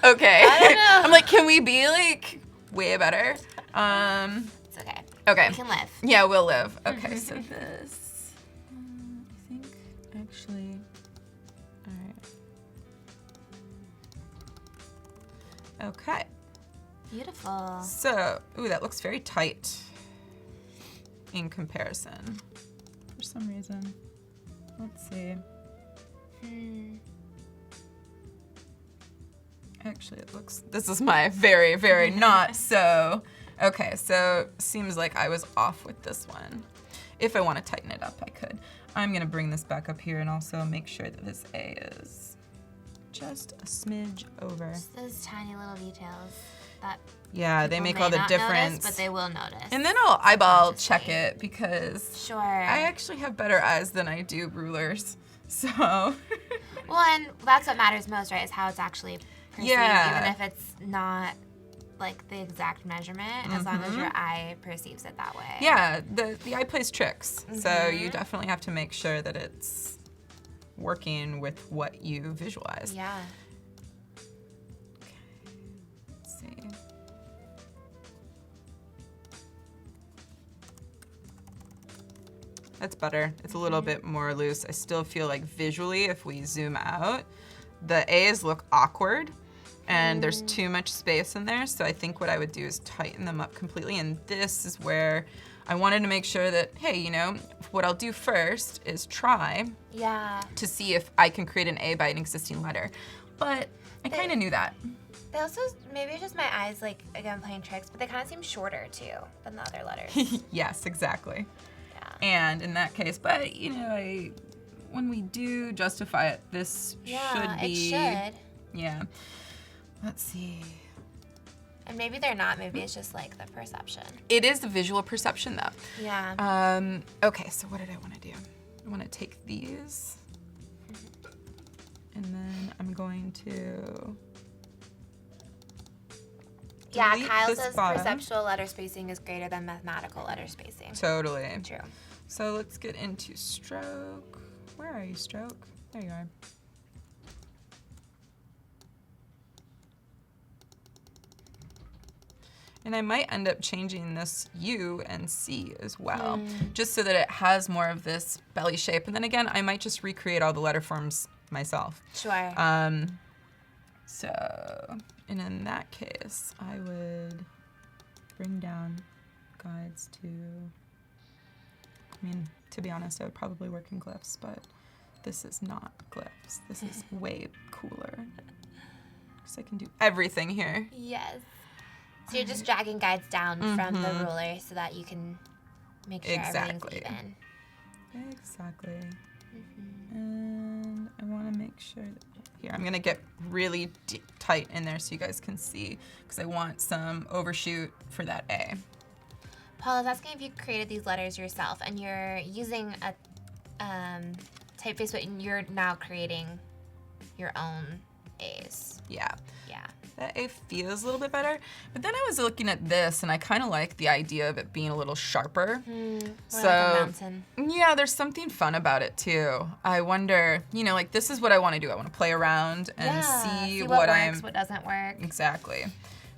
Okay. I don't know. I'm like, can we be like way better? It's okay. Okay. We can live. Yeah, we'll live. Okay, so this, I think actually, all right. Okay. Beautiful. So, ooh, that looks very tight in comparison for some reason. Let's see. Actually, it looks, this is my very, very not so. Okay, so seems like I was off with this one. If I want to tighten it up, I could. I'm gonna bring this back up here and also make sure that this A is just a smidge over. Just those tiny little details that Yeah, they people make may all the not difference. Notice, but they will notice. And then I'll eyeball Consciously. check it because Sure. I actually have better eyes than I do rulers. So Well, and that's what matters most, right? Is how it's actually perceived, Yeah. even if it's not like the exact measurement, as long as your eye perceives it that way. yeah, the eye plays tricks. So you definitely have to make sure that it's working with what you visualize. Yeah. Let's see. That's better. It's a little bit more loose. I still feel like visually, if we zoom out, the A's look awkward and there's too much space in there. So I think what I would do is tighten them up completely. And this is where I wanted to make sure that, hey, you know, what I'll do first is try Yeah. to see if I can create an A by an existing letter. But I kind of knew that. They also, maybe it's just my eyes, like, again, playing tricks, but they kind of seem shorter, too, than the other letters. Yes, exactly. Yeah. And in that case, but you know, when we do justify it, this should be. it should. Yeah. Let's see. And maybe they're not. Maybe it's just, like, the perception. It is the visual perception, though. Yeah. Okay, so what did I want to do? I want to take these, and then I'm going to. Yeah, delete Kyle this says bottom. perceptual letter spacing is greater than mathematical letter spacing. Totally. True. So let's get into stroke. Where are you, stroke? There you are. And I might end up changing this U and C as well, just so that it has more of this belly shape. And then again, I might just recreate all the letter forms myself. Sure. And in that case, I would bring down guides to, I mean, to be honest, I would probably work in glyphs, but this is not glyphs. This is way cooler. Because I can do everything here. Yes. So you're just dragging guides down from the ruler so that you can make sure everything's even. Exactly. And I want to make sure that Here, I'm gonna get really tight in there so you guys can see, because I want some overshoot for that A. Paul is asking if you created these letters yourself, and you're using a typeface, but you're now creating your own A's. Yeah. Yeah. That A feels a little bit better. But then I was looking at this, and I kind of like the idea of it being a little sharper. So, like a mountain. Yeah, there's something fun about it, too. I wonder, you know, like, this is what I want to do. I want to play around and see what works, what doesn't work. Exactly.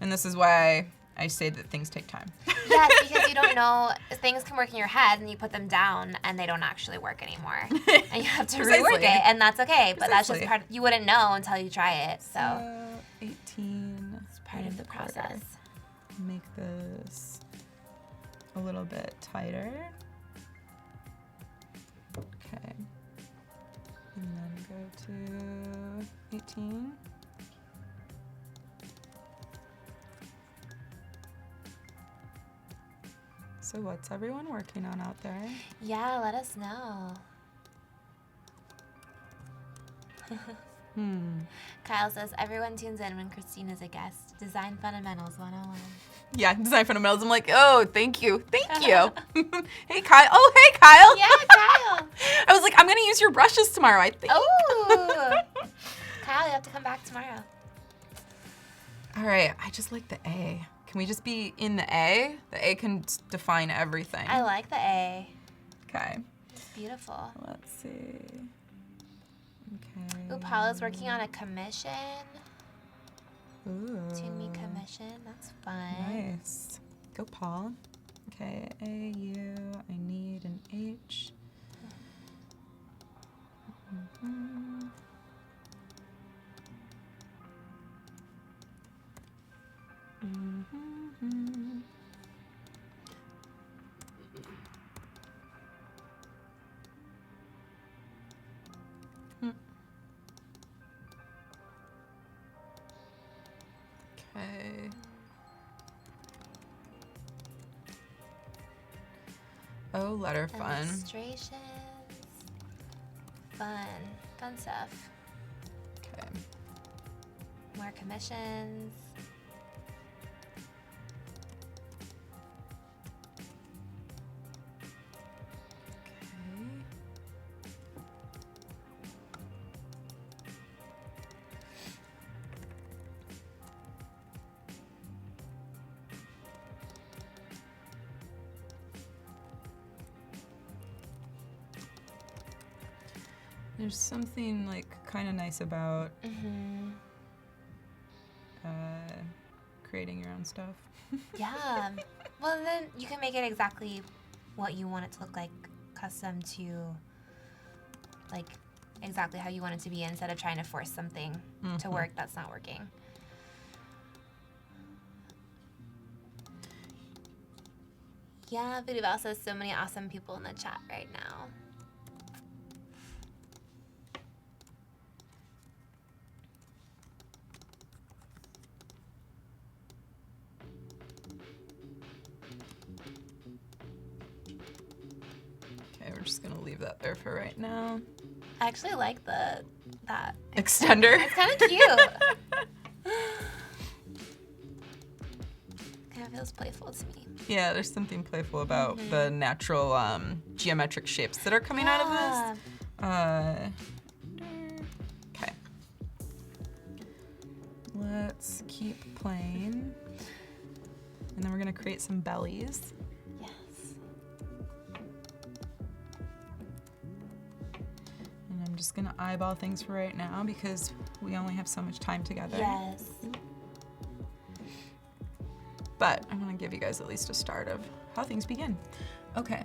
And this is why I say that things take time. Yes, because you don't know, things can work in your head and you put them down and they don't actually work anymore. And you have to rework it, and that's okay. But that's just part of, you wouldn't know until you try it. So 18. It's part of the process. Make this a little bit tighter. Okay. And then go to 18. So what's everyone working on out there? Yeah, let us know. Kyle says, everyone tunes in when Kristine is a guest. Design Fundamentals 101. Yeah, Design Fundamentals. I'm like, oh, thank you. Thank you. Hey, Kyle. Oh, hey, Kyle. Yeah, Kyle. I was like, I'm going to use your brushes tomorrow, I think. Oh. Kyle, you have to come back tomorrow. All right, I just like the A. Can we just be in the A? The A can define everything. I like the A. Okay. It's beautiful. Let's see. Okay. Ooh, Paula's working on a commission. Ooh. Tune me commission. That's fun. Nice. Go, Paul. Okay, A, U. I need an H. Mm-hmm. Mm-hmm. Okay. Oh, letter fun. Illustrations. Fun stuff. Okay. More commissions. There's something like kind of nice about creating your own stuff. Yeah. Well, then you can make it exactly what you want it to look like, custom to like exactly how you want it to be, instead of trying to force something to work that's not working. Yeah, Voodoo Val says so many awesome people in the chat right now. Okay, we're just gonna leave that there for right now. I actually like that extender. It's kind of cute. Kind of feels playful to me. Yeah, there's something playful about the natural geometric shapes that are coming out of this. Okay. Let's keep playing. And then we're gonna create some bellies. Yes. And I'm just gonna eyeball things for right now because we only have so much time together. Yes. But I'm gonna give you guys at least a start of how things begin. Okay,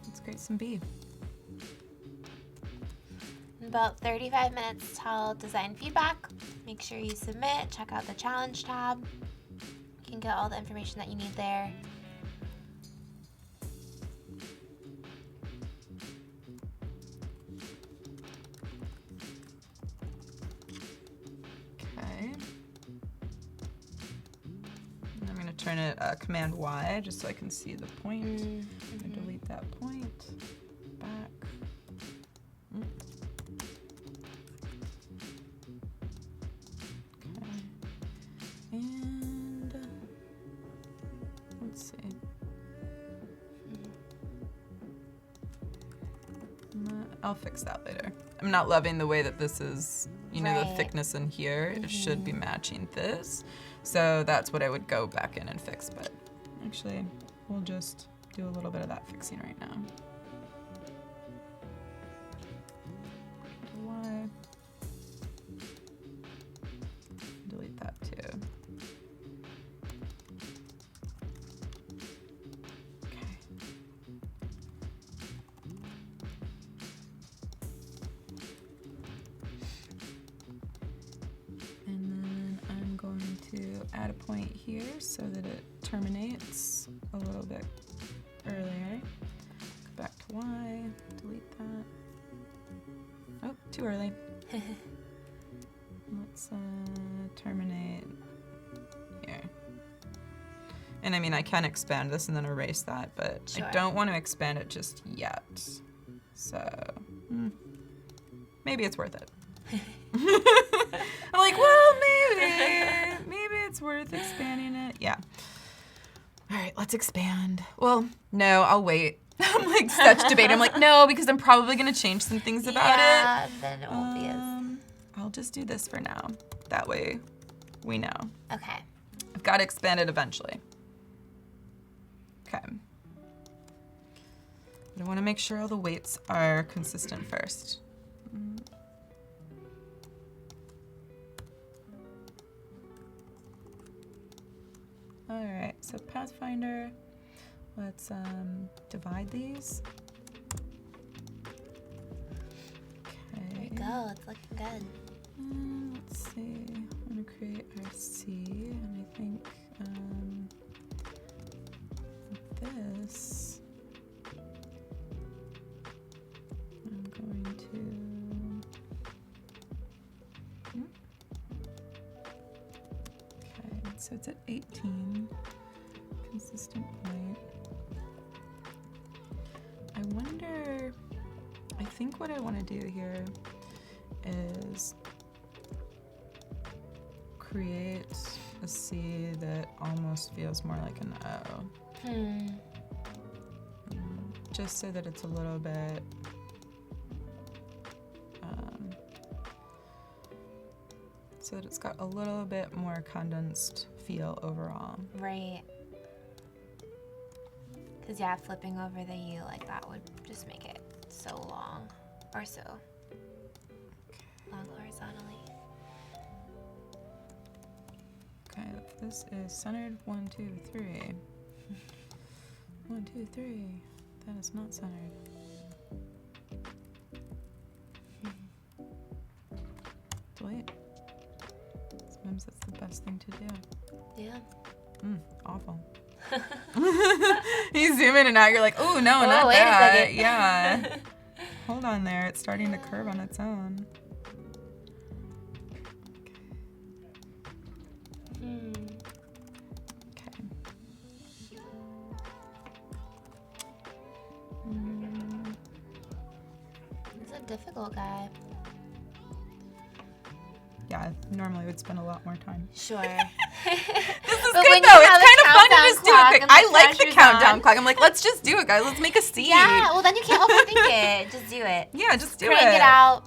let's create some B. In about 35 minutes till design feedback. Make sure you submit, check out the challenge tab. You can get all the information that you need there. Okay. And I'm gonna turn it Command Y just so I can see the point. I'm gonna delete that point. Back. And let's see. I'll fix that later. I'm not loving the way that this is, you know, the thickness in here. It should be matching this. So that's what I would go back in and fix, but actually we'll just do a little bit of that fixing right now. Why? Delete that too. Add a point here so that it terminates a little bit earlier. Go back to Y, delete that. Oh, too early. Let's terminate here. And I mean, I can expand this and then erase that, but I don't want to expand it just yet. So, maybe it's worth it. I'm like, well, maybe it's worth expanding it. Yeah. All right, let's expand. Well, no, I'll wait. I'm like such debate. I'm like, no, because I'm probably gonna change some things about it. Yeah, then it won't be as. I'll just do this for now. That way, we know. Okay. I've got to expand it eventually. Okay. But I want to make sure all the weights are consistent first. All right, so Pathfinder, let's divide these. Okay. There you go, it's looking good. Let's see, I'm gonna create our C, and I think this, I'm going to, okay, so it's at 18, consistent point. I wonder, I think what I want to do here is create a C that almost feels more like an O. Just so that it's a little bit so that it's got a little bit more condensed feel overall. Right. Because yeah, flipping over the U like that would just make it so long, or so long horizontally. Okay, if this is centered 1, 2, 3. 1, 2, 3. That is not centered. Delete. Sometimes that's the best thing to do. Yeah. Awful. You zoom in and out, you're like, oh no, not wait that. a second. Yeah. Hold on there, it's starting to curve on its own. Okay. He's a difficult guy. Yeah, normally would spend a lot more time. Sure. This is good though. It's kind of fun to just do it quick. I like the countdown clock. I'm like, let's just do it, guys. Let's make a C. Yeah, well then you can't overthink it. Just do it. Yeah, just do it. Crank it out.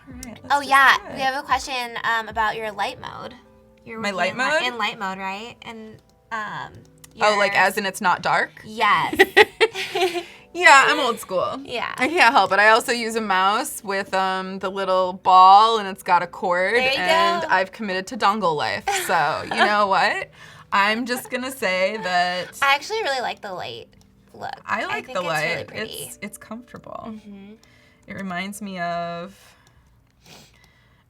All right, Oh yeah, we have a question about your light mode. My light mode? In light mode, right? And oh, like as in it's not dark? Yes. Yeah, I'm old school. Yeah. I can't help it. I also use a mouse with the little ball, and it's got a cord. There you and go. I've committed to dongle life. So you know what? I'm just gonna say that I actually really like the light look. I like think the it's light. Really pretty. It's comfortable. Mm-hmm. It reminds me of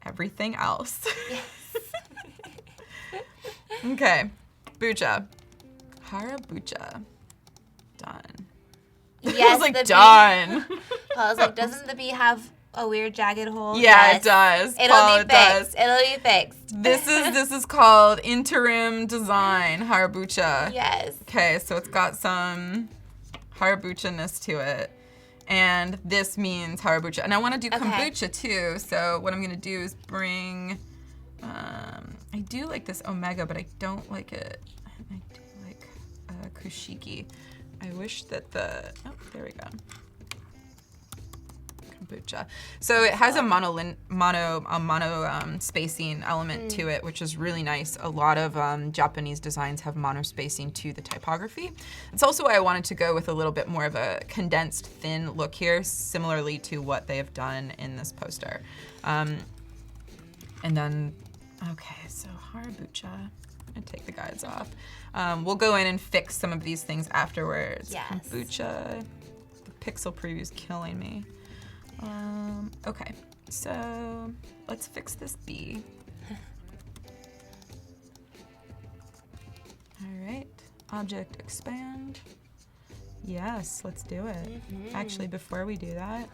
everything else. Yes. Okay, Bucha. Harabucha. Done. Yes, I was like, the done. Paul was like, doesn't the bee have a weird jagged hole? Yeah, Yes. it does. It'll Paul, be it does. fixed. It'll be fixed. This is called interim design Harabucha. Yes. Okay, so it's got some Harabucha-ness to it. And this means Harabucha. And I want to do kombucha too. So what I'm going to do is bring I do like this Omega, but I don't like it. I do like Kushiki. I wish that the, oh, there we go. Kombucha. So it has a mono spacing element to it, which is really nice. A lot of Japanese designs have mono spacing to the typography. It's also why I wanted to go with a little bit more of a condensed, thin look here, similarly to what they have done in this poster. And then, okay, so Harabucha. I'm gonna take the guides off. We'll go in and fix some of these things afterwards. Yes. Kombucha. The pixel preview is killing me. Okay, so let's fix this B. All right, object expand. Yes, let's do it. Actually, before we do that,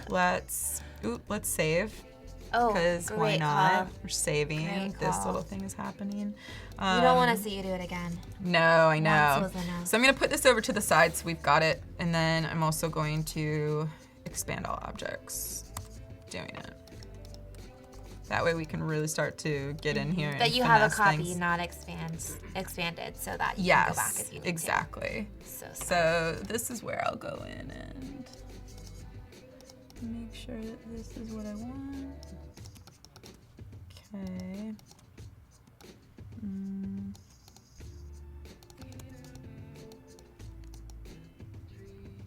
let's save. Oh, because why not? Call. We're saving. This little thing is happening. We don't want to see you do it again. No, I know. Once was enough. So I'm gonna put this over to the side so we've got it, and then I'm also going to expand all objects, doing it. That way we can really start to get in here. That and you have a copy, things. not expanded, so that you can go back if you need exactly. to. So this is where I'll go in and make sure that this is what I want. Okay.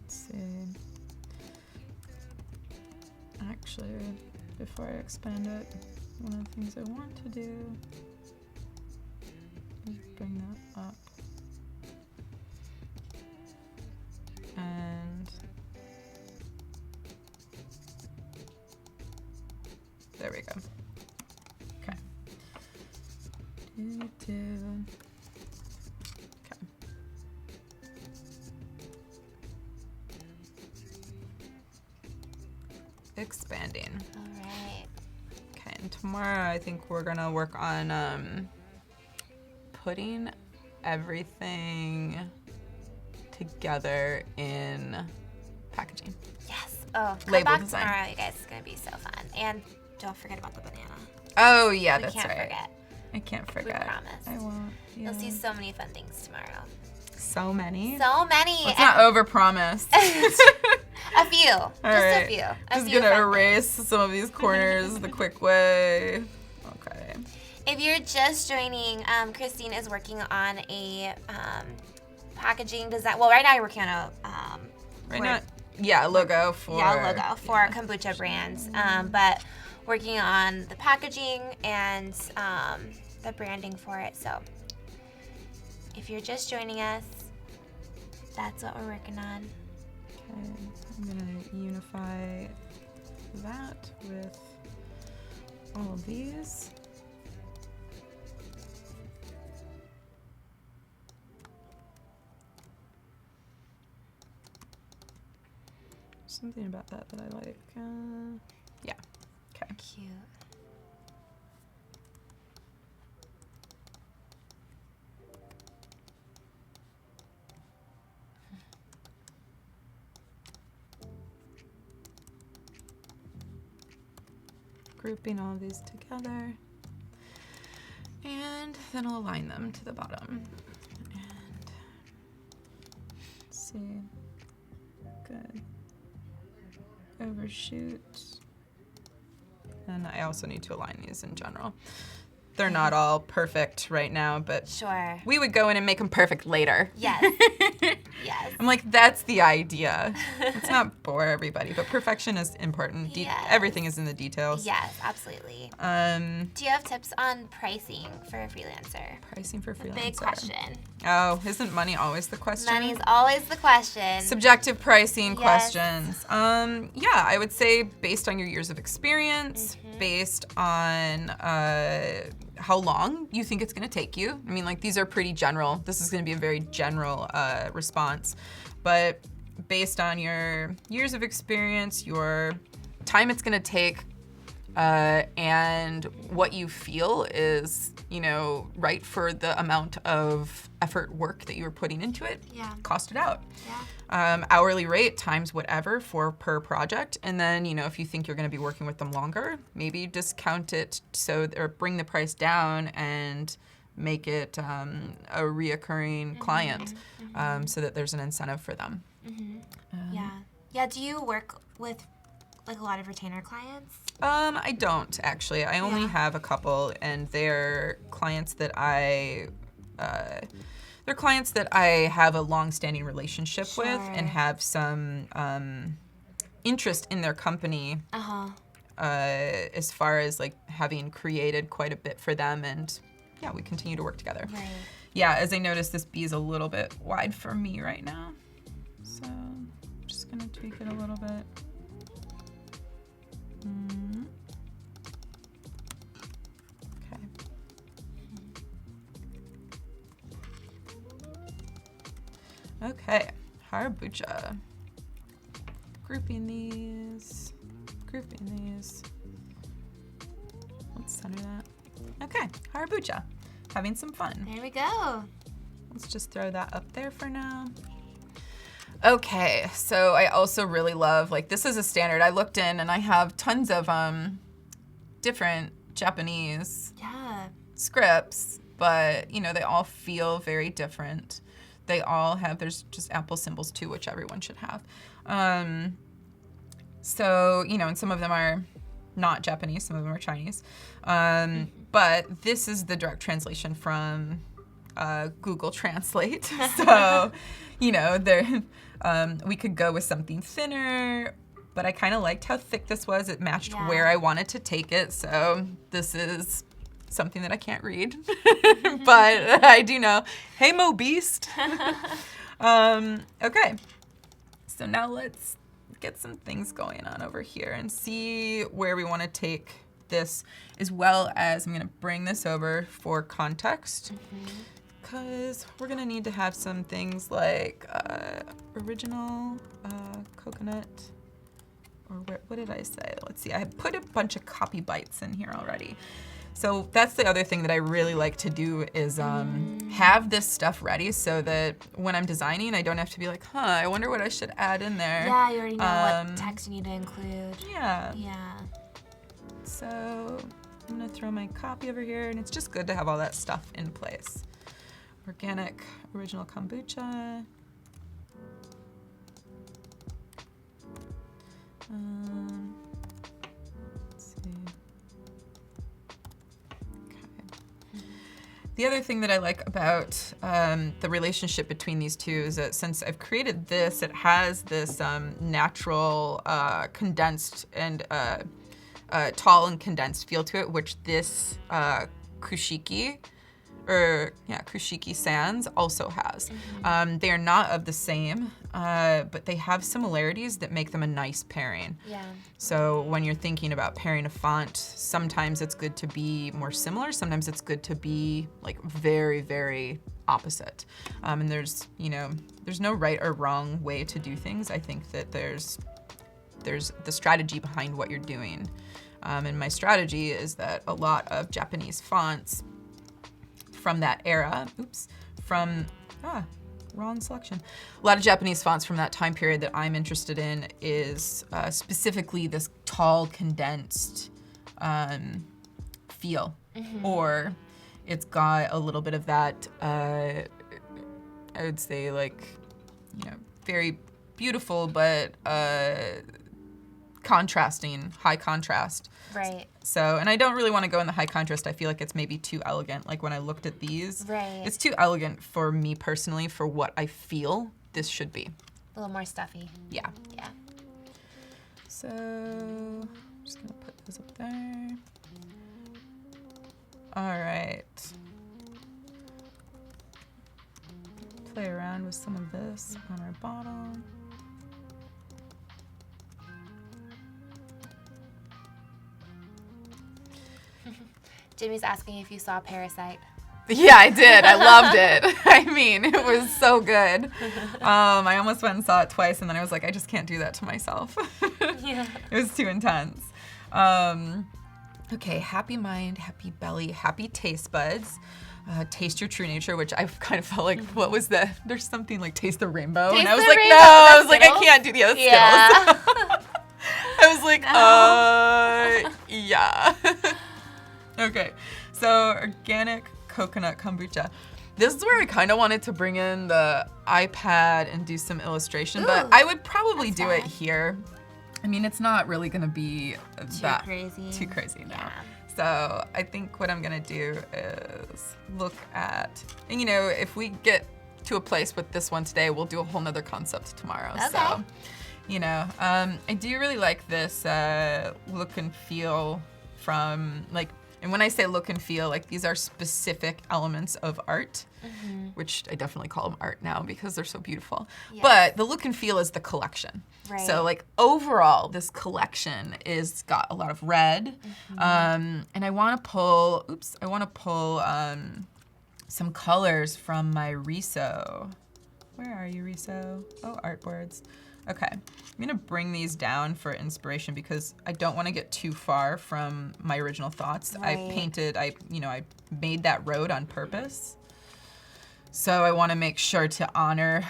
Let's see. Actually, before I expand it, one of the things I want to do is bring that up. And there we go. Okay. Okay. Expanding. All right. Okay, and tomorrow I think we're gonna work on putting everything together in packaging. Yes. Oh, come Label back design. tomorrow, you guys. It's gonna be so fun. And don't forget about the banana. Oh yeah, We that's can't right. forget. I can't forget. We promise. I won't. Yeah. You'll see so many fun things tomorrow. So many. So many. Let's not overpromise. A few. All Just right. a few. Just gonna erase some of these corners the quick way. Okay. If you're just joining, Kristine is working on a packaging design. Well, right now you're working on a logo for Kombucha brands. But working on the packaging and the branding for it. So if you're just joining us, that's what we're working on. Okay, I'm gonna unify that with all of these. Something about that I like. Yeah. Okay. Cute. Grouping all of these together, and then I'll align them to the bottom. And let's see. Good. Overshoot. And I also need to align these in general. They're not all perfect right now, but sure, we would go in and make them perfect later. Yes. Yes. I'm like, that's the idea. Let's not bore everybody, but perfection is important. Yes. Everything is in the details. Yes, absolutely. Do you have tips on pricing for a freelancer? Pricing for freelancer. Big question. Oh, isn't money always the question? Money's always the question. Subjective pricing Yes. questions. Yeah, I would say based on your years of experience, based on how long you think it's gonna take you. I mean, like, these are pretty general. This is gonna be a very general response. But based on your years of experience, your time it's gonna take, and what you feel is, right for the amount of effort, work that you were putting into it, cost it out. Hourly rate times whatever per project. And then, if you think you're going to be working with them longer, maybe discount it or bring the price down and make it a reoccurring client so that there's an incentive for them. Yeah. Do you work with like a lot of retainer clients? I don't actually. I only have a couple, and they're clients that I have a long-standing relationship with and have some interest in their company as far as like having created quite a bit for them, and we continue to work together. Right. Yeah, as I noticed, this bee is a little bit wide for me right now, so I'm just gonna tweak it a little bit. Okay, Kombucha. Grouping these. Let's center that. Okay, Kombucha. Having some fun. There we go. Let's just throw that up there for now. Okay, so I also really love, this is a standard. I looked in and I have tons of different Japanese scripts, but, they all feel very different. They all have, there's just Apple symbols too, which everyone should have. So, and some of them are not Japanese, some of them are Chinese. But this is the direct translation from Google Translate. So, we could go with something thinner, but I kind of liked how thick this was. It matched where I wanted to take it. So this is something that I can't read, but I do know. Hey, Mo Beast. Okay, so now let's get some things going on over here and see where we want to take this, as well as I'm going to bring this over for context, because we're going to need to have some things like original coconut, or what did I say? Let's see, I put a bunch of copy bites in here already. So that's the other thing that I really like to do is have this stuff ready so that when I'm designing, I don't have to be like, I wonder what I should add in there. Yeah, you already know what text you need to include. Yeah. Yeah. So I'm gonna throw my copy over here, and it's just good to have all that stuff in place. Organic original kombucha. Let's see. The other thing that I like about the relationship between these two is that since I've created this, it has this natural condensed and tall and condensed feel to it, which this Kushiki Sans also has. They are not of the same, but they have similarities that make them a nice pairing. Yeah. So when you're thinking about pairing a font, sometimes it's good to be more similar, sometimes it's good to be like very, very opposite. And there's no right or wrong way to do things. I think that there's the strategy behind what you're doing. And my strategy is that a lot of Japanese fonts from that era, wrong selection. A lot of Japanese fonts from that time period that I'm interested in is specifically this tall, condensed feel. Or it's got a little bit of that, I would say very beautiful, but contrasting, high contrast. Right. So, and I don't really want to go in the high contrast. I feel like it's maybe too elegant. Like when I looked at these, it's too elegant for me personally for what I feel this should be. A little more stuffy. Yeah. Yeah. So, I'm just going to put those up there. All right. Play around with some of this on our bottle. Jimmy's asking if you saw Parasite. Yeah, I did. I loved it. I mean, it was so good. I almost went and saw it twice, and then I was like, I just can't do that to myself. Yeah. It was too intense. Okay, happy mind, happy belly, happy taste buds. Taste your true nature, which I kind of felt like, what was that? There's something like taste the rainbow. Taste and I was the like, rainbow. no, I was Skittles? like, I can't do the other Skittles. Yeah. I was like, yeah. Okay, so organic coconut kombucha. This is where I kind of wanted to bring in the iPad and do some illustration, but I would probably do it here. I mean, it's not really gonna be too crazy now. Yeah. So I think what I'm gonna do is look at, and you know, if we get to a place with this one today, we'll do a whole nother concept tomorrow. Okay. So, you know, I do really like this look and feel from like, and when I say look and feel, like these are specific elements of art, which I definitely call them art now because they're so beautiful. Yes. But the look and feel is the collection. Right. So like overall, this collection is got a lot of red, and I want to pull. I want to pull some colors from my Riso. Where are you, Riso? Oh, artboards. Okay, I'm gonna bring these down for inspiration because I don't want to get too far from my original thoughts. Right. I made that road on purpose. So I want to make sure to honor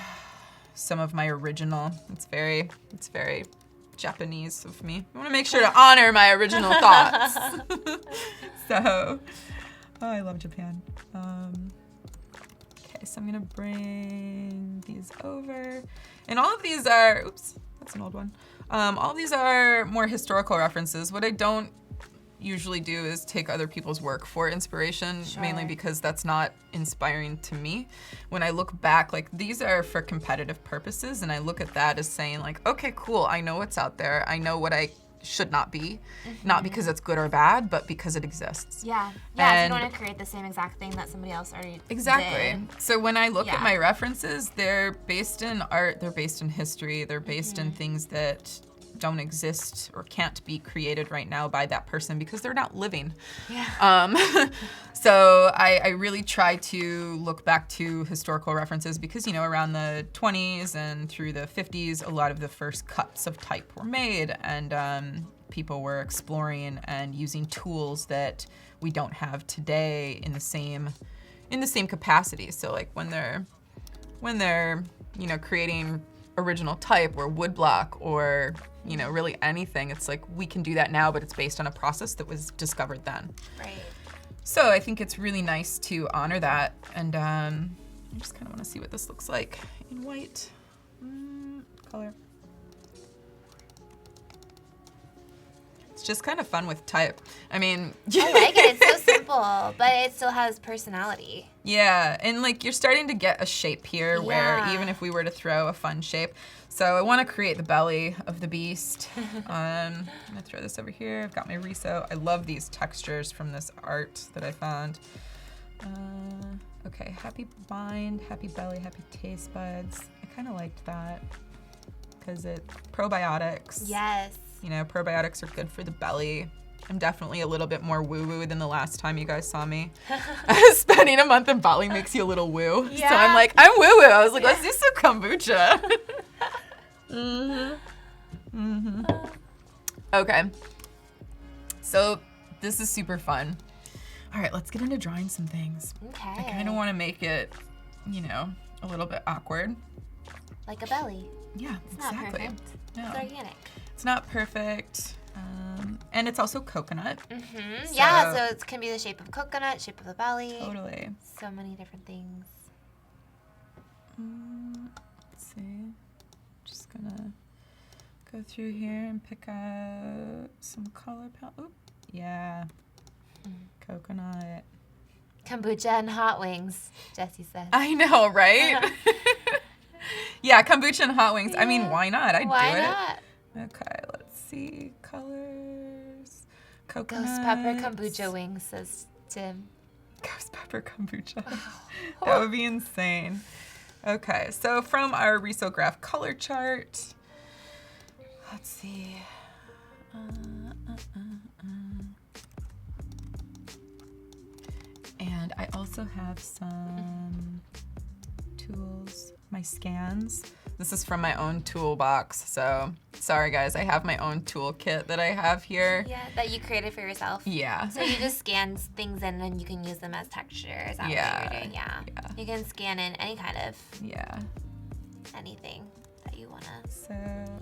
some of my original. It's very Japanese of me. I want to make sure to honor my original thoughts. So, I love Japan. Okay, so I'm gonna bring these over. And all of these are, oops, that's an old one. All of these are more historical references. What I don't usually do is take other people's work for inspiration, mainly because that's not inspiring to me. When I look back, like these are for competitive purposes, and I look at that as saying like, okay, cool, I know what's out there. I know what I should not be, not because it's good or bad, but because it exists. Yeah, yeah. You don't want to create the same exact thing that somebody else already did. So when I look at my references, they're based in art, they're based in history, they're based in things that don't exist or can't be created right now by that person because they're not living. Yeah. So I really try to look back to historical references because, you know, around the 20s and through the 50s, a lot of the first cuts of type were made, and people were exploring and using tools that we don't have today in the same capacity. So like when they're you know, creating original type or woodblock or, you know, really anything, it's like we can do that now, but it's based on a process that was discovered then. Right. So I think it's really nice to honor that, and I just kind of want to see what this looks like in white color. It's just kind of fun with type. I mean, I like it. It's so simple, but it still has personality. Yeah, and like you're starting to get a shape here where even if we were to throw a fun shape. So I want to create the belly of the beast. I'm gonna throw this over here. I've got my Riso. I love these textures from this art that I found. Okay, happy mind, happy belly, happy taste buds. I kind of liked that because it probiotics. Yes. You know, probiotics are good for the belly. I'm definitely a little bit more woo-woo than the last time you guys saw me. Spending a month in Bali makes you a little woo. Yeah. So I'm like, I'm woo-woo. I was like, let's do some kombucha. Okay. So this is super fun. All right, let's get into drawing some things. Okay. I kind of want to make it, you know, a little bit awkward. Like a belly. Yeah, it's exactly. Not perfect. No. It's organic. It's not perfect. And it's also coconut. So, yeah, so it can be the shape of coconut, shape of the belly. Totally. So many different things. Let's see. Just gonna go through here and pick out some color palette. Oh, yeah. Coconut. Kombucha and hot wings, Jessie says. I know, right? Yeah, kombucha and hot wings. Yeah. I mean, why not? I'd do it. Why not? Okay, let's see. Colors. Coconut. Ghost pepper kombucha wings, says Tim. Ghost pepper kombucha. That would be insane. Okay, so from our risograph color chart, let's see. And I also have some tools, my scans. This is from my own toolbox, so sorry guys, I have my own toolkit that I have here. Yeah, that you created for yourself. Yeah. So you just scan things in and you can use them as texture. Is that what you're doing? Yeah. You can scan in any kind of anything that you want to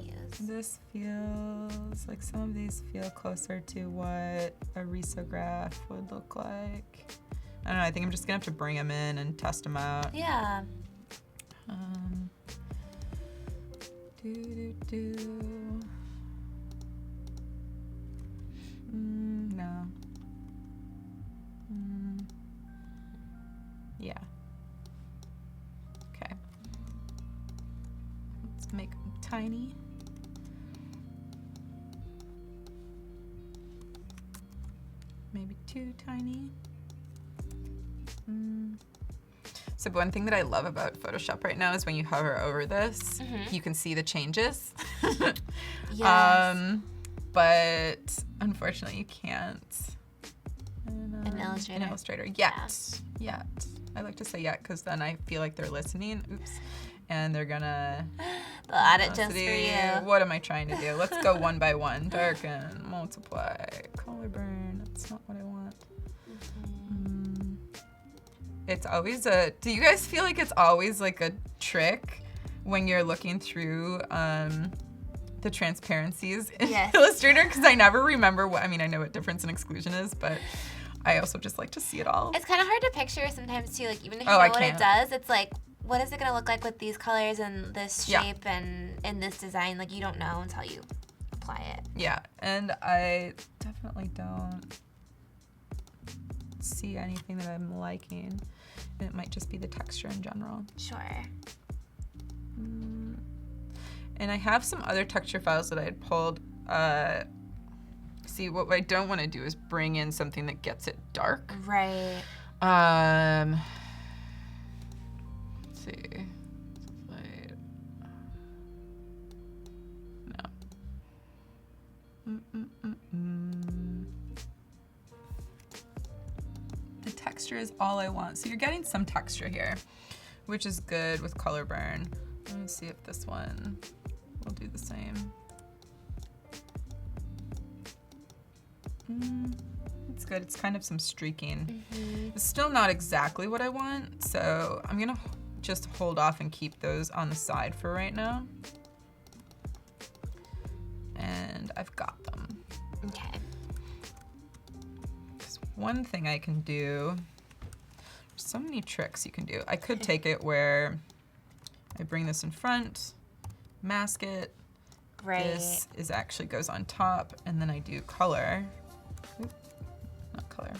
use. This feels like some of these feel closer to what a risograph would look like. I don't know, I think I'm just gonna have to bring them in and test them out. Yeah. No. Yeah. Okay. Let's make them tiny. Maybe too tiny. So one thing that I love about Photoshop right now is when you hover over this, you can see the changes. Yes. But unfortunately you can't in Illustrator. In Illustrator yet. Yet. I like to say yet because then I feel like they're listening. Oops. And they're gonna they'll add it just for you. What am I trying to do? Let's go one by one. Darken, multiply, color burn. That's not what I want. It's always do you guys feel like it's always like a trick when you're looking through the transparencies in Illustrator? Because I never remember I know what difference and exclusion is, but I also just like to see it all. It's kind of hard to picture sometimes too, like even if you know what it does, it's like, what is it gonna look like with these colors and this shape and in this design? Like you don't know until you apply it. Yeah, and I definitely don't see anything that I'm liking. And it might just be the texture in general. Sure. And I have some other texture files that I had pulled. See, what I don't want to do is bring in something that gets it dark. Right. Let's see. No. The texture is all I want. So you're getting some texture here, which is good with color burn. Let me see if this one will do the same. It's good. It's kind of some streaking. It's still not exactly what I want, so I'm gonna just hold off and keep those on the side for right now. And I've got them. Okay. One thing I can do, there's so many tricks you can do. I could take it where I bring this in front, mask it. Right. This is actually goes on top, and then I do color. Oop, not color.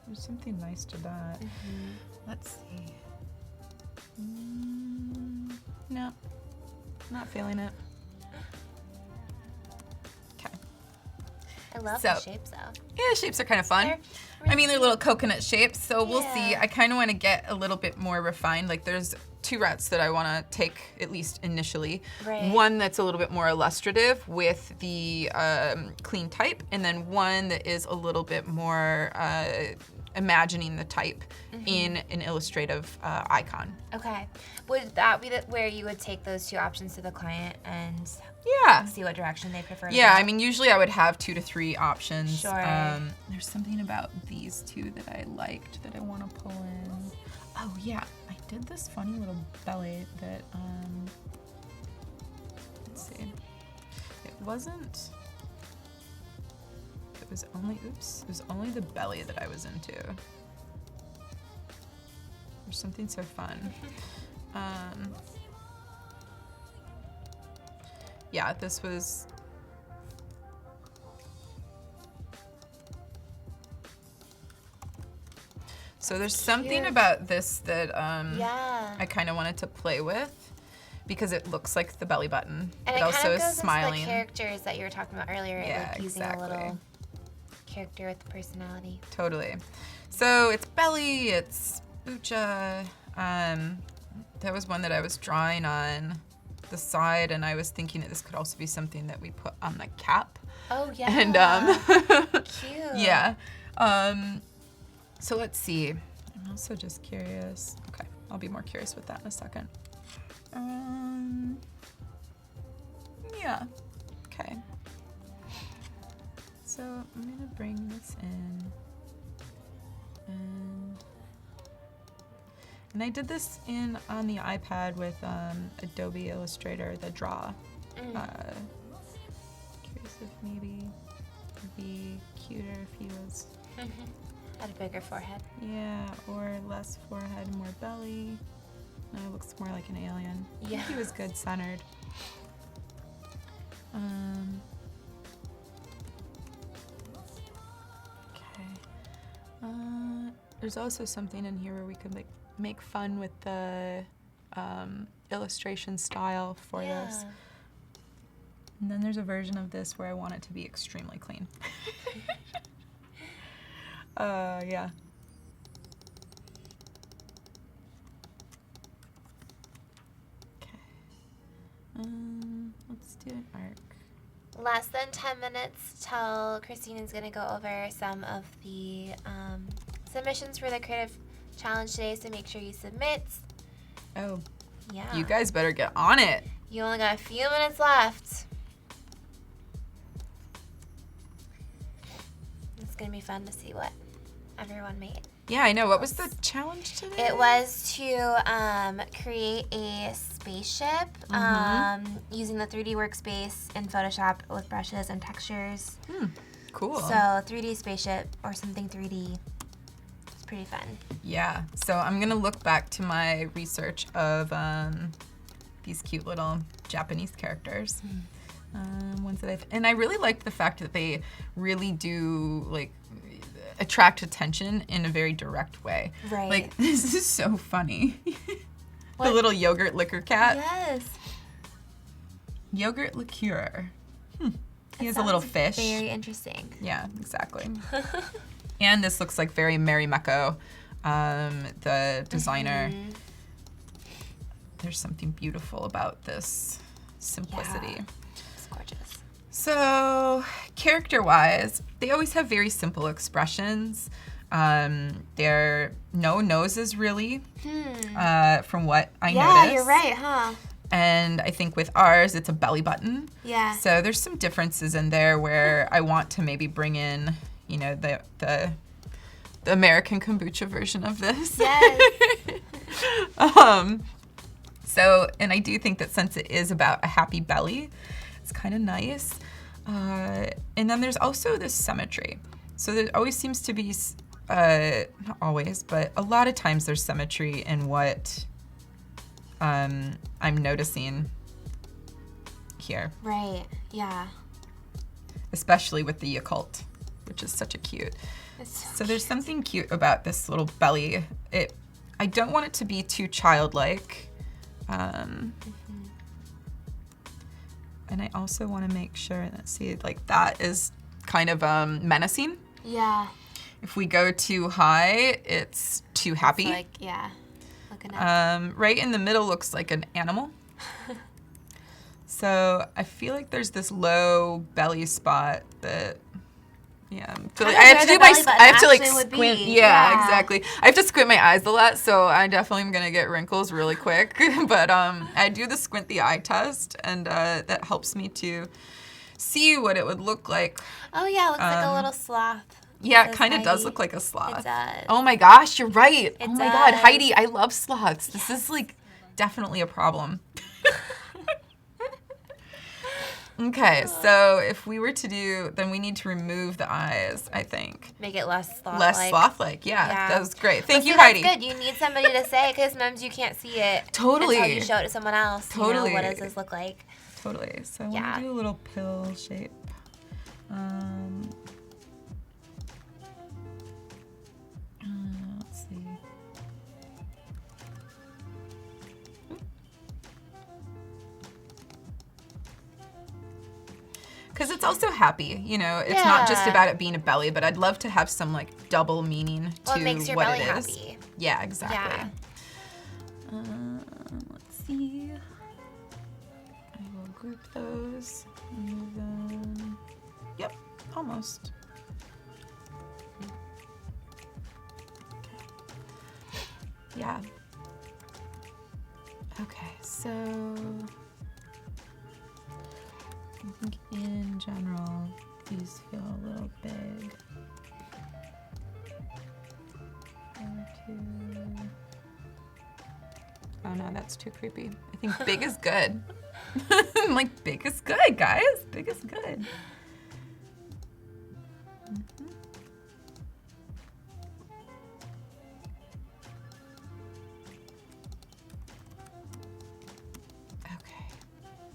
There's something nice to that. Let's see. No, not feeling it. Okay. I love the shapes though. Yeah, shapes are kind of fun. They're little coconut shapes, so we'll see. I kind of want to get a little bit more refined. Like there's two routes that I want to take, at least initially. Right. One that's a little bit more illustrative with the clean type, and then one that is a little bit more imagining the type in an illustrative icon. Okay. Would that be where you would take those two options to the client and see what direction they prefer? Yeah, usually I would have 2 to 3 options. Sure. There's something about these two that I liked that I want to pull in. Oh yeah, I did this funny little belly that, let's see. It wasn't, it was only the belly that I was into. There's something so fun. Yeah, this was, so there's something about this that I kind of wanted to play with because it looks like the belly button. And it also is smiling. Into the characters that you were talking about earlier, like using a little character with personality. Totally. So it's belly, it's Kombucha. That was one that I was drawing on the side, and I was thinking that this could also be something that we put on the cap. Oh yeah. And cute. Yeah. So let's see. I'm also just curious. Okay, I'll be more curious with that in a second. Yeah. Okay. So I'm gonna bring this in, and I did this on the iPad with Adobe Illustrator, the Draw. Curious if maybe it'd be cuter if he was had a bigger forehead. Yeah, or less forehead, more belly. No, it looks more like an alien. Yeah. I think he was good centered. Okay. There's also something in here where we could like make fun with the illustration style for this. And then there's a version of this where I want it to be extremely clean. Yeah. Okay. Let's do an arc. Less than 10 minutes till Kristine is going to go over some of the submissions for the Creative Challenge today, so make sure you submit. Oh. Yeah. You guys better get on it. You only got a few minutes left. It's going to be fun to see what everyone made. Yeah, I know. What was the challenge today? It was to create a spaceship using the 3D workspace in Photoshop with brushes and textures. Cool. So 3D spaceship or something 3D. It's pretty fun. Yeah. So I'm going to look back to my research of these cute little Japanese characters. Ones that and I really liked the fact that they really do like attract attention in a very direct way. Right. Like, this is so funny. The little yogurt liquor cat. Yes. Yogurt liqueur. He has a little fish. Very interesting. Yeah, exactly. And this looks like very Mary Mecco, the designer. There's something beautiful about this simplicity. Yeah. It's gorgeous. So, character-wise, they always have very simple expressions. They're no noses, really, from what I noticed. Yeah, you're right, huh? And I think with ours, it's a belly button. Yeah. So there's some differences in there where I want to maybe bring in, you know, the American kombucha version of this. Yes. So, and I do think that since it is about a happy belly, it's kind of nice. And then there's also this symmetry. So there always seems to be, not always, but a lot of times there's symmetry in what I'm noticing here. Right, yeah. Especially with the Yakult, which is such a cute. So there's something cute about this little belly. I don't want it to be too childlike. And I also want to make sure that, see, like that is kind of menacing. Yeah. If we go too high, it's too happy. It's like, yeah, looking up. Right in the middle looks like an animal. So I feel like there's this low belly spot that, yeah. I have to do I have to like squint. Yeah, exactly. I have to squint my eyes a lot, so I definitely am gonna get wrinkles really quick. But I do the squint the eye test, and that helps me to see what it would look like. Oh yeah, it looks like a little sloth. Yeah, it kind of does look like a sloth. It does. Oh my gosh, you're right. Oh my God, Heidi, I love sloths. This is like definitely a problem. Okay, so if we were to do, then we need to remove the eyes, I think. Make it less sloth-like. Less sloth-like, yeah. That was great. Thank you, that's Heidi. That's good. You need somebody to say it because sometimes you can't see it. Totally. Until you show it to someone else. Totally. You know, what does this look like? Totally. So I want to do a little pill shape. Let's see. Because it's also happy, you know. It's not just about it being a belly, but I'd love to have some like double meaning to it makes your what belly it is. happy. Yeah, exactly. Yeah. Let's see. I will group those. Move them. Yep, almost. Yeah. Okay, so I think in general, these feel a little big. Oh no, that's too creepy. I think big is good. I'm like, big is good, guys. Big is good.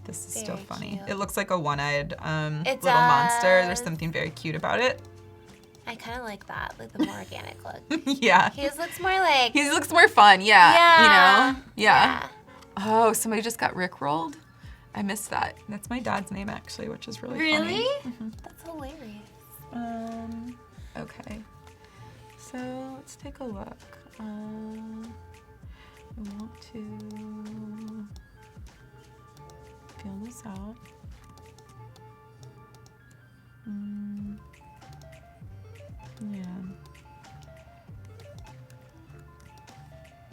This is very still funny. Cute. It looks like a one-eyed little monster. There's something very cute about it. I kind of like that, like the more organic look. Yeah. His looks more like... His looks more fun, yeah. Yeah. You know? Yeah. Oh, somebody just got Rickrolled? I missed that. That's my dad's name, actually, which is really funny. Really? Mm-hmm. That's hilarious. Okay. So, let's take a look. I want to... feel this out. Yeah.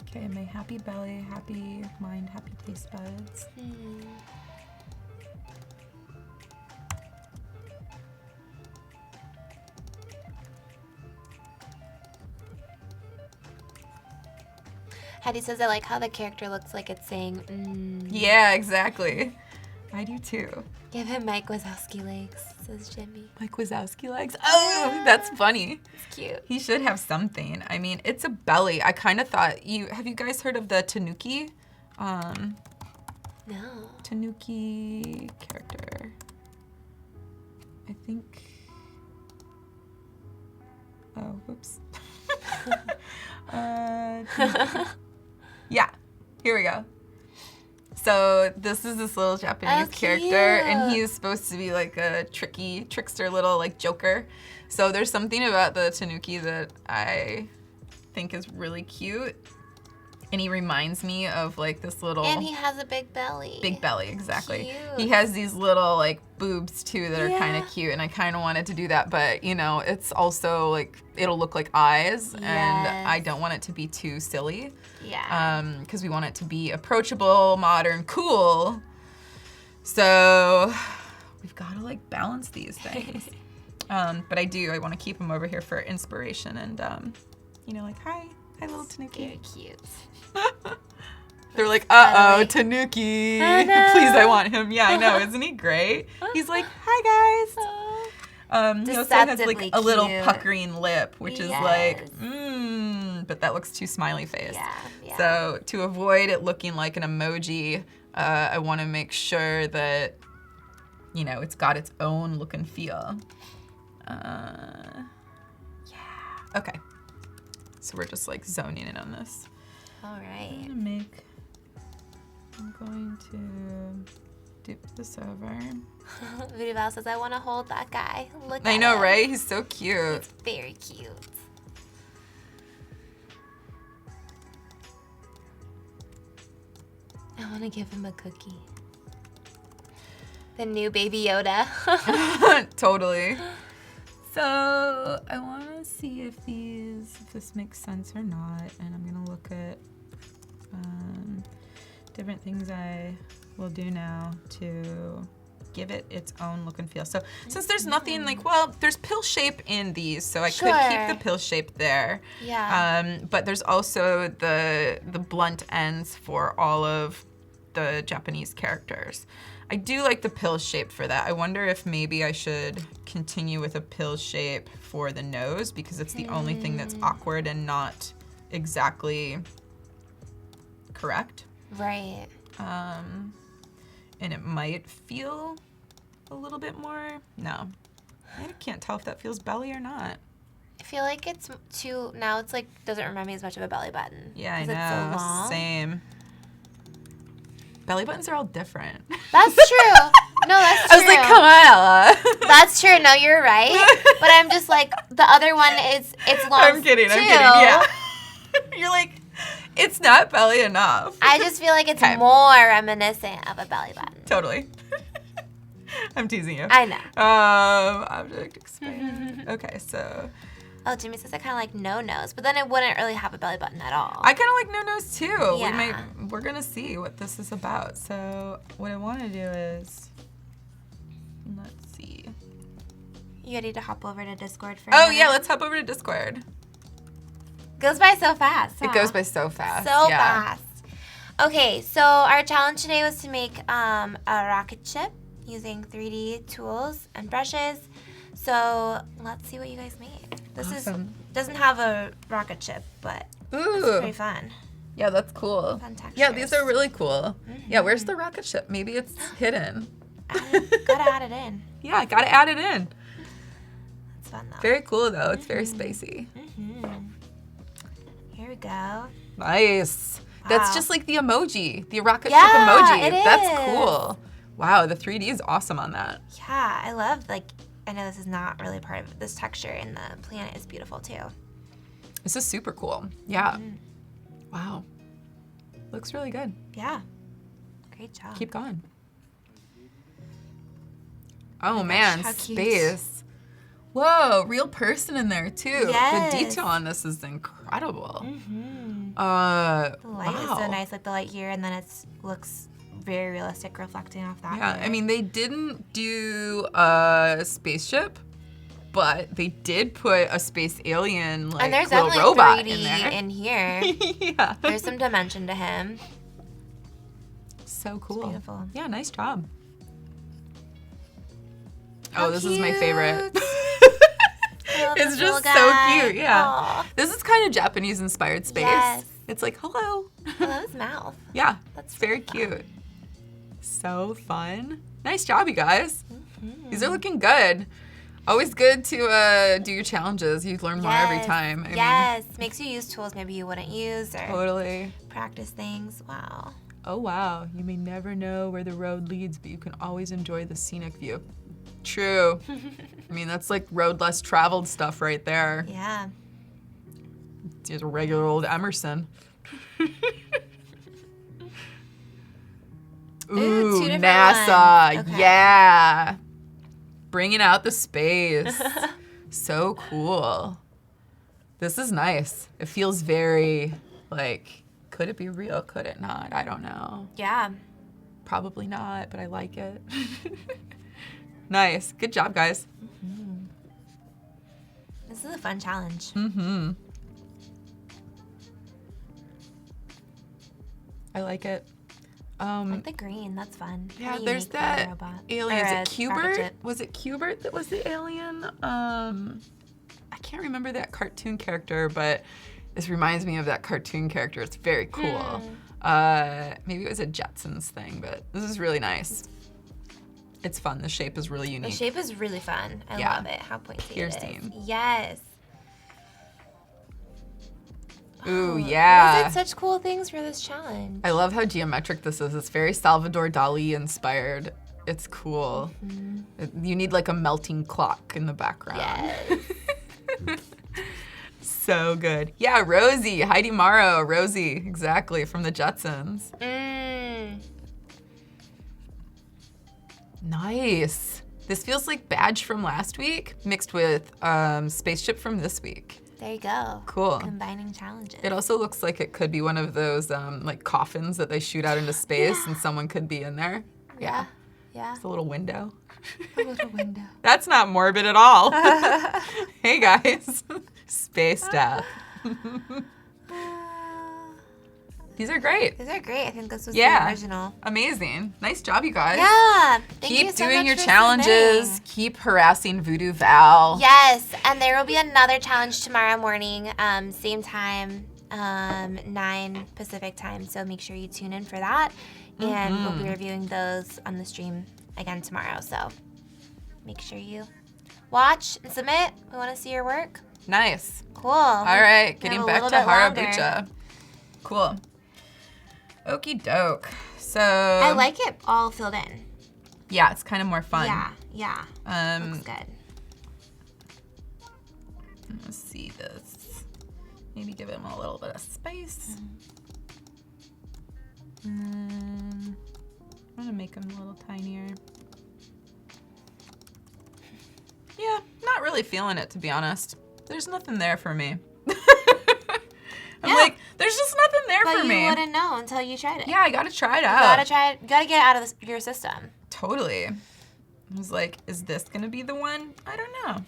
Okay, my happy belly, happy mind, happy taste buds. Hattie says, I like how the character looks like it's saying, Yeah, exactly. I do too. Give him Mike Wazowski legs, says Jimmy. Mike Wazowski legs? Oh, that's funny. It's cute. He should have something. I mean, it's a belly. I kind of thought have you guys heard of the Tanuki? No. Tanuki character. I think. Oh, oops. Yeah, here we go. So this is this little Japanese character, and he's supposed to be like a trickster little like joker. So there's something about the Tanuki that I think is really cute. And he reminds me of like this little... And he has a big belly. Big belly, exactly. Cute. He has these little like boobs too that are kind of cute, and I kind of wanted to do that, but you know, it's also like, it'll look like eyes, and I don't want it to be too silly. Yeah. Because we want it to be approachable, modern, cool. So we've got to like balance these things. But I want to keep them over here for inspiration and, you know, like, hi little Tanuki. Very cute. They're like, uh-oh, Tanuki. Please, I want him. Yeah, I know. Isn't he great? He's like, hi, guys. He also has like a little puckering lip, which is like, but that looks too smiley face. Yeah. So to avoid it looking like an emoji, I want to make sure that, you know, it's got its own look and feel. Yeah. Okay. So we're just like zoning in on this. All right. I'm going to dip this over. Voodoo Val says, I want to hold that guy. Look at I know, him. right? He's so cute. He's very cute. I want to give him a cookie. The new Baby Yoda. Totally. So I want to see if this makes sense or not, and I'm gonna look at different things I will do now to give it its own look and feel. So since there's nothing like, well, there's pill shape in these, so I could keep the pill shape there. Yeah. But there's also the blunt ends for all of the Japanese characters. I do like the pill shape for that. I wonder if maybe I should continue with a pill shape for the nose, because it's the only thing that's awkward and not exactly correct. Right. And it might feel a little bit more, no. I can't tell if that feels belly or not. I feel like it's too, now it's like, doesn't remind me as much of a belly button. Yeah, I know, it's so long. Same. Belly buttons are all different. That's true. No, that's true. I was like, come on, Ella. That's true. No, you're right. But I'm just like, the other one it's long. I'm kidding. Yeah. You're like, it's not belly enough. I just feel like it's more reminiscent of a belly button. Totally. I'm teasing you. I know. Object expand. Okay, so Oh, Jimmy says I kind of like no nose, but then it wouldn't really have a belly button at all. I kind of like no nose too. Yeah. We're gonna see what this is about. So what I want to do is, let's see. You ready to hop over to Discord for a Oh minute? yeah, let's hop over to Discord. Goes by so fast. Huh? It goes by so fast. So fast. Okay, so our challenge today was to make a rocket ship using 3D tools and brushes. So let's see what you guys made. This doesn't have a rocket ship, but it's pretty fun. Yeah, that's cool. Fun textures. Yeah, these are really cool. Yeah, where's the rocket ship? Maybe it's hidden. Gotta add it in. Yeah, gotta add it in. That's fun though. Very cool though. It's very spacey. Here we go. Nice. Wow. That's just like the emoji, the rocket ship emoji. That's cool. Wow, the 3D is awesome on that. Yeah, I love, like, I know this is not really part of this texture, and the planet is beautiful too. This is super cool. Yeah. Wow. Looks really good. Yeah. Great job. Keep going. Oh man, how cute. space. Whoa, real person in there too. Yes. The detail on this is incredible. The light wow. is so nice, like the light here, and then it looks very realistic reflecting off that. Yeah, color. I mean, they didn't do a spaceship, but they did put a space alien, like, and there's little definitely robot 3D in there. in here. Yeah. There's some dimension to him. So cool. It's beautiful. Yeah, nice job. How oh, this is my favorite. I love It's this just little guy. so cute, yeah. Aw. This is kind of Japanese-inspired space. Yes. It's like, hello. I love his mouth. Yeah, That's very fun. cute. So fun. Nice job, you guys. These are looking good. Always good to do your challenges. You learn more every time. I mean, makes you use tools maybe you wouldn't use or totally. practice things. Wow. Oh, wow. You may never know where the road leads, but you can always enjoy the scenic view. True. I mean, that's like road less traveled stuff right there. Yeah. It's just a regular old Emerson. Ooh, two different NASA. ones. Okay. Yeah. Bringing out the space. So cool. This is nice. It feels very, like, could it be real? Could it not? I don't know. Yeah. Probably not, but I like it. Nice. Good job, guys. This is a fun challenge. I like it. I like the green. That's fun. Yeah, Pretty there's unique for a that robot. alien. Or Is a it Cubert? rocket ship. Was it Cubert that was the alien? I can't remember that cartoon character, but this reminds me of that cartoon character. It's very cool. Maybe it was a Jetsons thing, but this is really nice. It's fun. The shape is really unique. The shape is really fun. I love it. How pointy it Piercing. is. Yes. Ooh, You yeah. guys did such cool things for this challenge. I love how geometric this is. It's very Salvador Dali inspired. It's cool. You need like a melting clock in the background. Yes. So good. Yeah, Rosie, Heidi Morrow, Rosie, exactly, from the Jetsons. Nice. This feels like Badge from last week mixed with Spaceship from this week. There you go. Cool. Combining challenges. It also looks like it could be one of those like coffins that they shoot out into space and someone could be in there. Yeah. Yeah. It's a little window. A little window. That's not morbid at all. Hey guys. Space death. These are great. These are great. I think this was the original. Amazing. Nice job, you guys. Yeah. Thank you Keep so doing much your for challenges. submitting. Keep harassing Voodoo Val. Yes, and there will be another challenge tomorrow morning, same time, 9 Pacific time. So make sure you tune in for that. And we'll be reviewing those on the stream again tomorrow. So make sure you watch and submit. We want to see your work. Nice. Cool. All right, getting a back little to bit longer. Harabucha. Cool. Okie doke. So I like it all filled in. Yeah, it's kind of more fun. Yeah. Looks good. Let's see this. Maybe give him a little bit of space. I'm gonna make him a little tinier. Yeah, not really feeling it, to be honest. there's nothing there for me. I'm like, there's just nothing there for me. But you wouldn't know until you tried it. Yeah, I gotta try it out. You gotta try it. You gotta get it out of your system. Totally. I was like, is this gonna be the one? I don't know.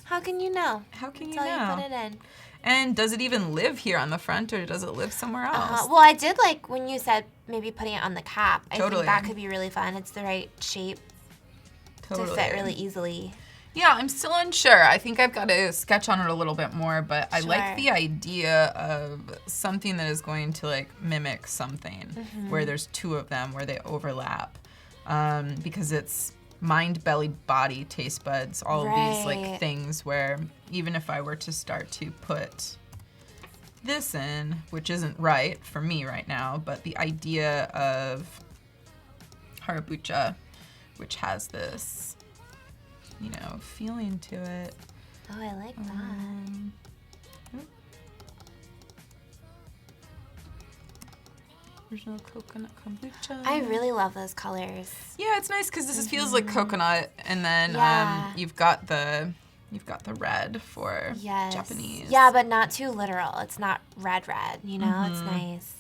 How can you know? How can you know? Until you put it in. And does it even live here on the front, or does it live somewhere else? Well, I did like when you said maybe putting it on the cap. I Totally. think that could be really fun. It's the right shape to fit really easily. Yeah, I'm still unsure. I think I've got to sketch on it a little bit more, but I like the idea of something that is going to like mimic something where there's two of them, where they overlap, because it's mind, belly, body, taste buds, all of these like things where even if I were to start to put this in, which isn't right for me right now, but the idea of Kombucha, which has this, you know, feeling to it. Oh, I like that. Original coconut kombucha. I really love those colors. Yeah, it's nice because this feels like coconut, and then you've got the red for Japanese. Yeah, but not too literal. It's not red, you know? It's nice.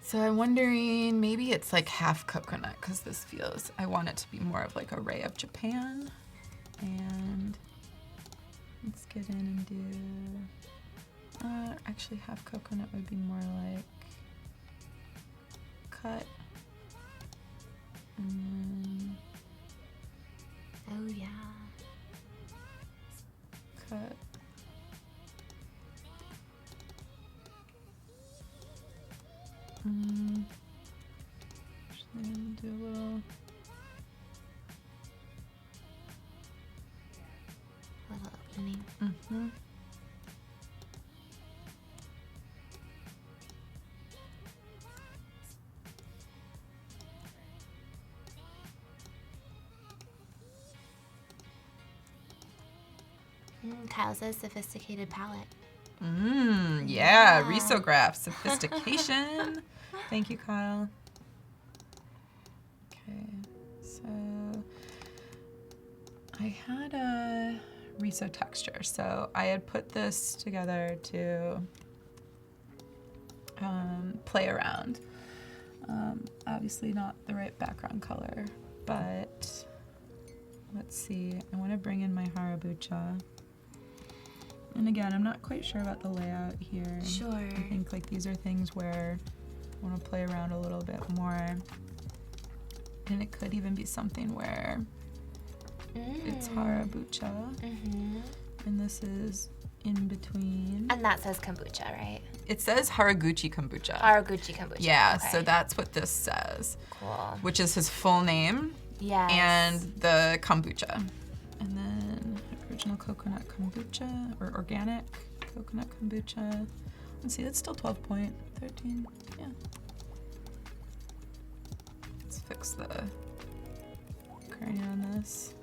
So I'm wondering, maybe it's like half coconut, because this feels, I want it to be more of like a ray of Japan. And let's get in and do, actually half coconut would be more like cut. And oh yeah. Cut. Just gonna do a little opening. Kyle says sophisticated palette. Yeah, risograph, sophistication. Thank you, Kyle. Okay, so I had a riso texture, so I had put this together to play around. Obviously not the right background color, but let's see. I want to bring in my Kombucha. And again, I'm not quite sure about the layout here. Sure. I think like these are things where I want to play around a little bit more. And it could even be something where it's Kombucha. And this is in between. And that says kombucha, right? It says Haraguchi Kombucha. Haraguchi Kombucha. Yeah, okay. So that's what this says. Cool. Which is his full name. Yes. And the kombucha. And then original coconut kombucha, or organic coconut kombucha. Let's see, that's still 12.13. Yeah. Let's fix the gradient on this.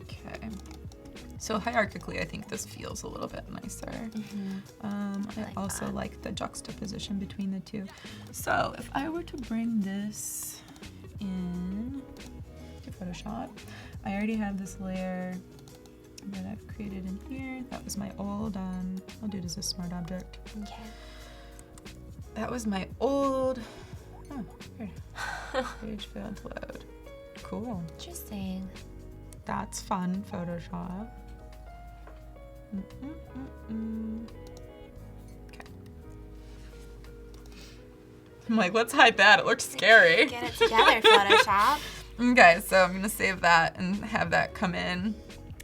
Okay. So hierarchically, I think this feels a little bit nicer. I also like the juxtaposition between the two. So if I were to bring this in to Photoshop, I already have this layer that I've created in here. That was my old, I'll do it as a smart object. Okay. That was my old, weird. Page failed to load. Cool. Interesting. That's fun, Photoshop. Okay. I'm like, let's hide that. It looks scary. Get it together, Photoshop. Okay, so I'm gonna save that and have that come in.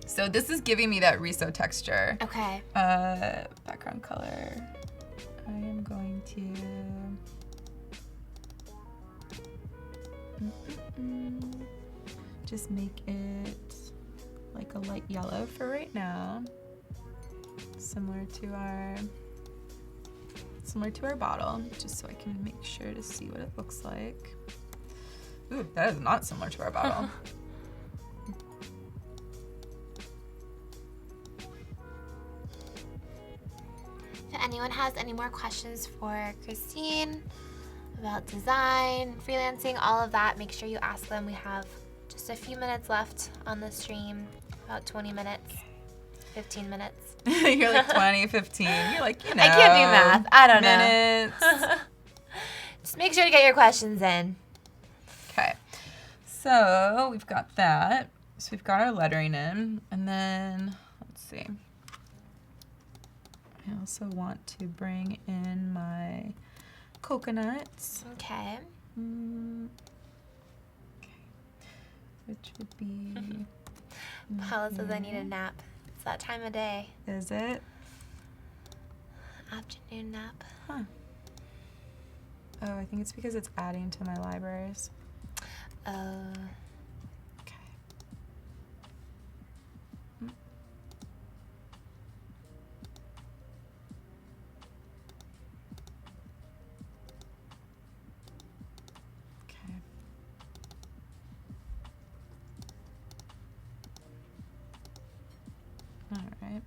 So this is giving me that riso texture. Okay. Background color. I am going to just make it like a light yellow for right now. Similar to our bottle, just so I can make sure to see what it looks like. Ooh, that is not similar to our bottle. anyone has any more questions for Kristine about design, freelancing, all of that, make sure you ask them. We have just a few minutes left on the stream, about 20 minutes, 15 minutes. You're like 20, 15. You're like, I can't do math. I don't know. Minutes. Just make sure to get your questions in. Okay. So we've got that. So we've got our lettering in. And then, let's see. I also want to bring in my coconuts. Okay. Okay. Which would be... Paula says I need a nap. It's that time of day. Is it? Afternoon nap. Huh. Oh, I think it's because it's adding to my libraries. Oh. Okay. Okay. All right.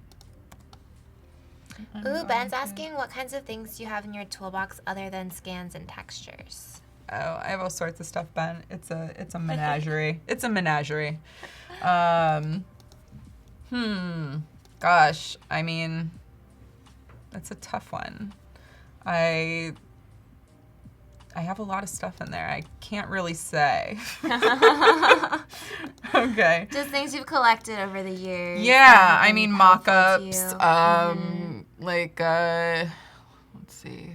Ooh, Ben's asking what kinds of things do you have in your toolbox other than scans and textures? Oh, I have all sorts of stuff, Ben. It's a menagerie. It's a menagerie. Gosh, I mean, that's a tough one. I have a lot of stuff in there. I can't really say. Okay. Just things you've collected over the years. Yeah, I mean mockups. Like let's see.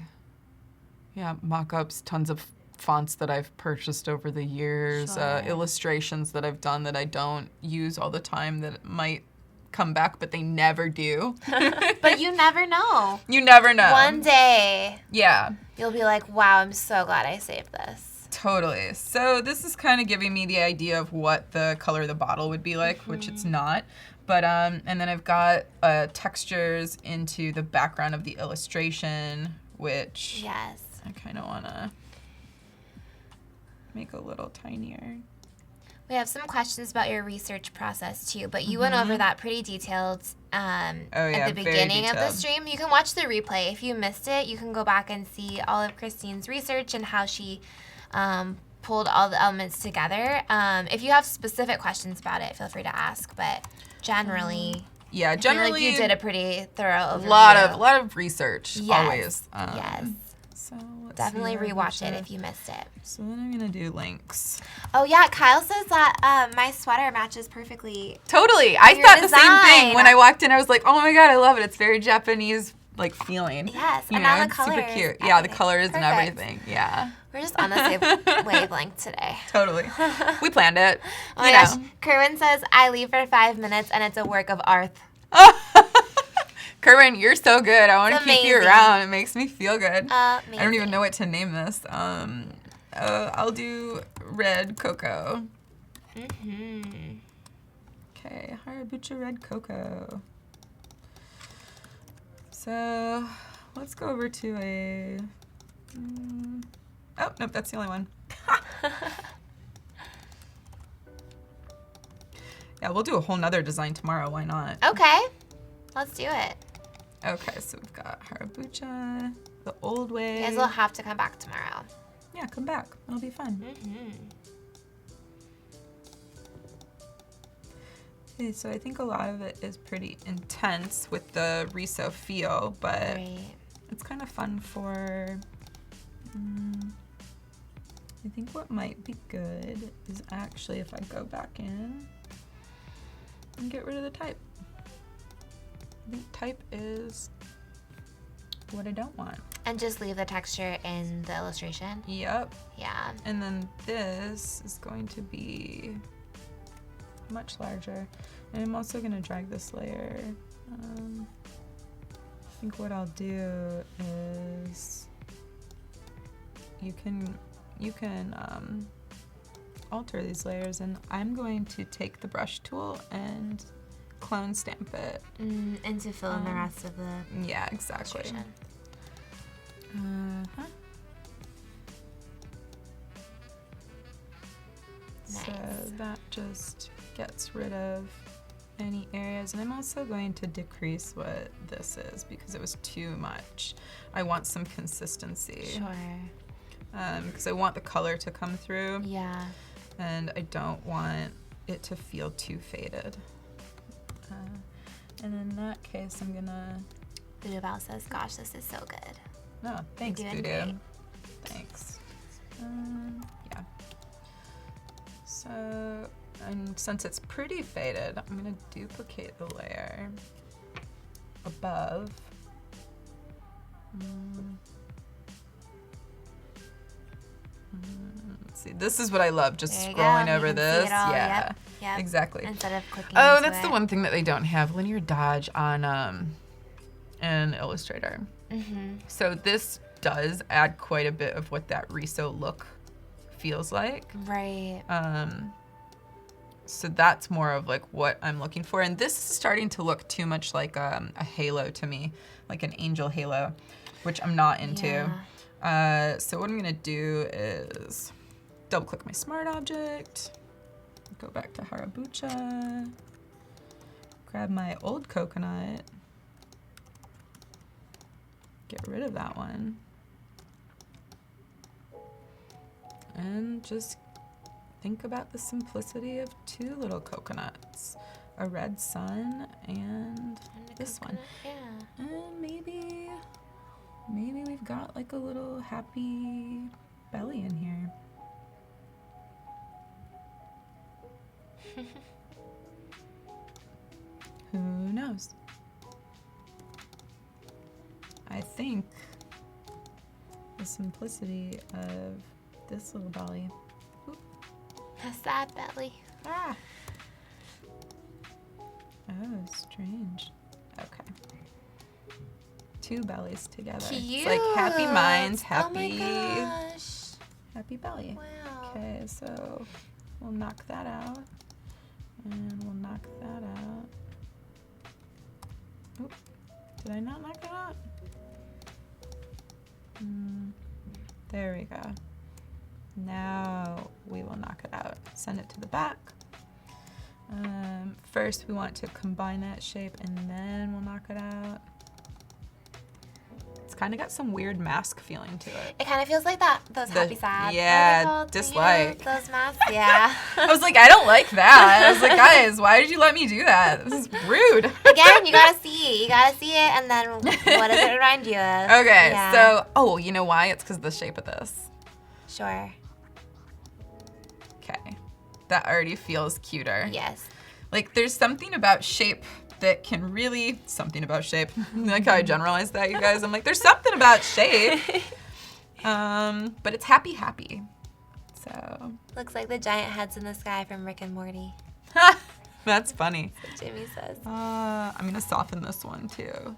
Yeah, mockups. Tons of fonts that I've purchased over the years. Sure. Illustrations that I've done that I don't use all the time that might come back, but they never do. But you never know. You never know. One day. Yeah. You'll be like, wow, I'm so glad I saved this. Totally. So this is kind of giving me the idea of what the color of the bottle would be like, which it's not. But and then I've got textures into the background of the illustration, which yes, I kind of want to make a little tinier. We have some questions about your research process too, but you went over that pretty detailed at the beginning of the stream. You can watch the replay. If you missed it, you can go back and see all of Kristine's research and how she pulled all the elements together. If you have specific questions about it, feel free to ask, but generally... Yeah, I feel generally like you did a pretty thorough overview. A lot of research, yes, always. Yes. So let's definitely rewatch it if you missed it. So then I'm gonna do links. Oh yeah, Kyle says that my sweater matches perfectly. Totally, I thought design. The same thing when I walked in. I was like, oh my god, I love it. It's very Japanese like feeling. Yes, and now the colors. Super cute. Yeah, the colors and everything. Yeah. We're just on the same wavelength today. Totally. We planned it. Oh my gosh. Kerwin says, I leave for 5 minutes and it's a work of art. Kerwin, you're so good. I want to keep you around. It makes me feel good. Amazing. I don't even know what to name this. I'll do red cocoa. Okay, Kombucha red cocoa. So let's go over to a... oh, nope, that's the only one. Yeah, we'll do a whole nother design tomorrow. Why not? Okay, let's do it. Okay, so we've got Kombucha, the old way. You guys will have to come back tomorrow. Yeah, come back. It'll be fun. Okay, so I think a lot of it is pretty intense with the Riso feel, but it's kind of fun for... I think what might be good is actually if I go back in and get rid of the type. I think type is what I don't want. And just leave the texture in the illustration? Yep. Yeah. And then this is going to be much larger. And I'm also going to drag this layer. I think what I'll do is you can alter these layers, and I'm going to take the brush tool and clone stamp it. And to fill in the rest of the yeah, exactly. Nice. So that just gets rid of any areas. And I'm also going to decrease what this is because it was too much. I want some consistency. Sure. Because I want the color to come through. Yeah. And I don't want it to feel too faded. And in that case, I'm gonna... Voodoo Val says, gosh, this is so good. No, thanks, You're doing Voodoo. great. Thanks. Yeah. So, and since it's pretty faded, I'm gonna duplicate the layer above. Let's see, this is what I love, just scrolling over this. Yeah, yep. Exactly. Instead of clicking Oh, into that's it. the one thing that they don't have, linear dodge on in Illustrator. So this does add quite a bit of what that Riso look feels like. Right. So that's more of like what I'm looking for. And this is starting to look too much like a halo to me, like an angel halo, which I'm not into. Yeah. So what I'm gonna do is double click my smart object, go back to Harabucha, grab my old coconut, get rid of that one, and just think about the simplicity of two little coconuts, a red sun and this one. Yeah. And maybe we've got like a little happy belly in here. Who knows? I think the simplicity of this little belly. A sad belly. Ah. Oh, strange. Okay. Two bellies together. Cute. It's like happy minds, happy, Oh my gosh. happy belly. Wow. Okay, so we'll knock that out, and we'll knock that out. Oop, did I not knock that out? There we go. Now we will knock it out. Send it to the back. First we want to combine that shape and then we'll knock it out. It's kind of got some weird mask feeling to it. It kind of feels like those happy sad. Yeah, dislike. You know, those masks, yeah. I was like, I don't like that. I was like, guys, why did you let me do that? This is rude. Again, you gotta see it, and then what does it remind you of? Okay, Yeah. so, oh, you know why? It's because of the shape of this. Sure. Okay, that already feels cuter. Yes. Like, there's something about shape that can really, something about shape. Like how I generalized that, you guys. I'm like, there's something about shape. But it's happy, happy. So. Looks like the giant heads in the sky from Rick and Morty. That's funny. That's what Jimmy says. I'm gonna soften this one too.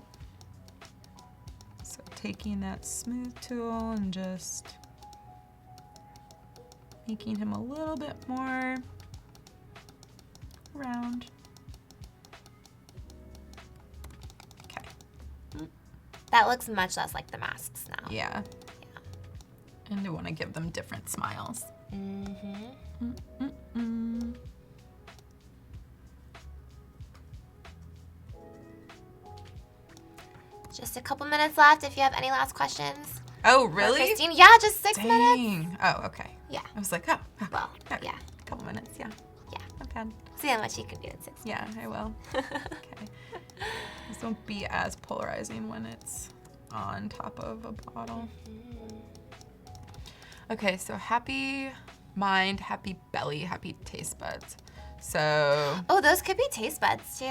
So taking that smooth tool and just making him a little bit more round. Okay. That looks much less like the masks now. Yeah. And I want to give them different smiles. Just a couple minutes left if you have any last questions. Oh, really? Kristine? Yeah, just 6 minutes. Oh, okay. Yeah. I was like, oh. Well, okay. yeah. A couple minutes, yeah. Yeah. Not bad. See how much you can do in 6 minutes. Yeah, I will. Okay. This won't be as polarizing when it's on top of a bottle. Okay, so happy mind, happy belly, happy taste buds. So. Oh, those could be taste buds too.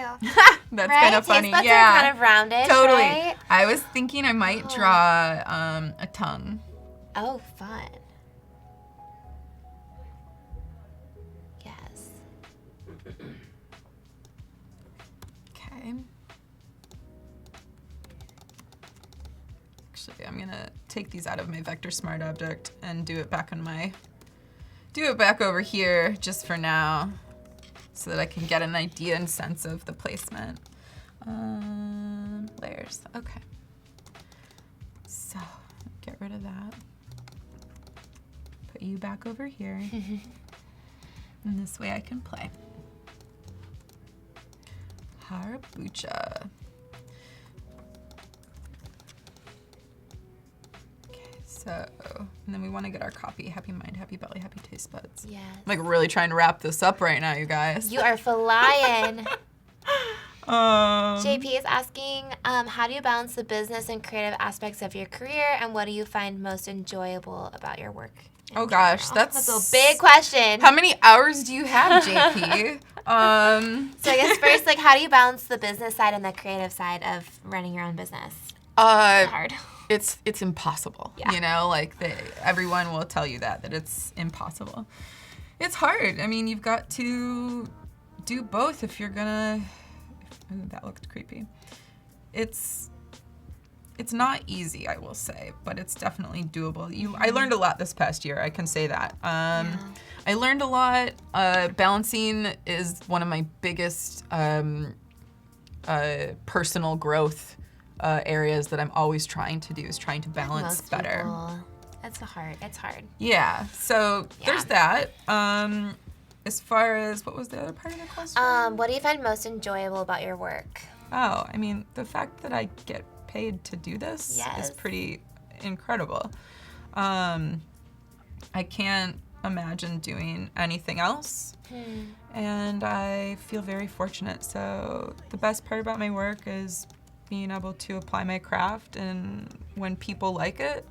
That's right? kind of funny. Taste buds yeah. are kind of rounded. Totally. Right? I was thinking I might draw a tongue. Oh, fun. Yes. Okay. Actually, I'm gonna take these out of my vector smart object and do it back over here just for now, so that I can get an idea and sense of the placement. Layers. Okay. So get rid of that. Put you back over here, and this way I can play. Kombucha. So, and then we want to get our copy. Happy mind, happy belly, happy taste buds. Yes. I'm like really trying to wrap this up right now, you guys. You are flying. JP is asking, how do you balance the business and creative aspects of your career, and what do you find most enjoyable about your work? Oh gosh, that's a big question. How many hours do you have, JP? So I guess first, like, how do you balance the business side and the creative side of running your own business? Hard. It's impossible. Yeah. You know, like everyone will tell you that it's impossible. It's hard. I mean, you've got to do both if you're gonna. Ooh, that looked creepy. It's not easy, I will say, but it's definitely doable. I learned a lot this past year. I can say that. I learned a lot. Balancing is one of my biggest personal growth areas that I'm always trying to do, is trying to balance better. People. It's hard. Yeah. So there's that. As far as, what was the other part of the question? What do you find most enjoyable about your work? Oh, I mean, the fact that I get paid to do this is pretty incredible. I can't imagine doing anything else. And I feel very fortunate. So the best part about my work is being able to apply my craft, and when people like it,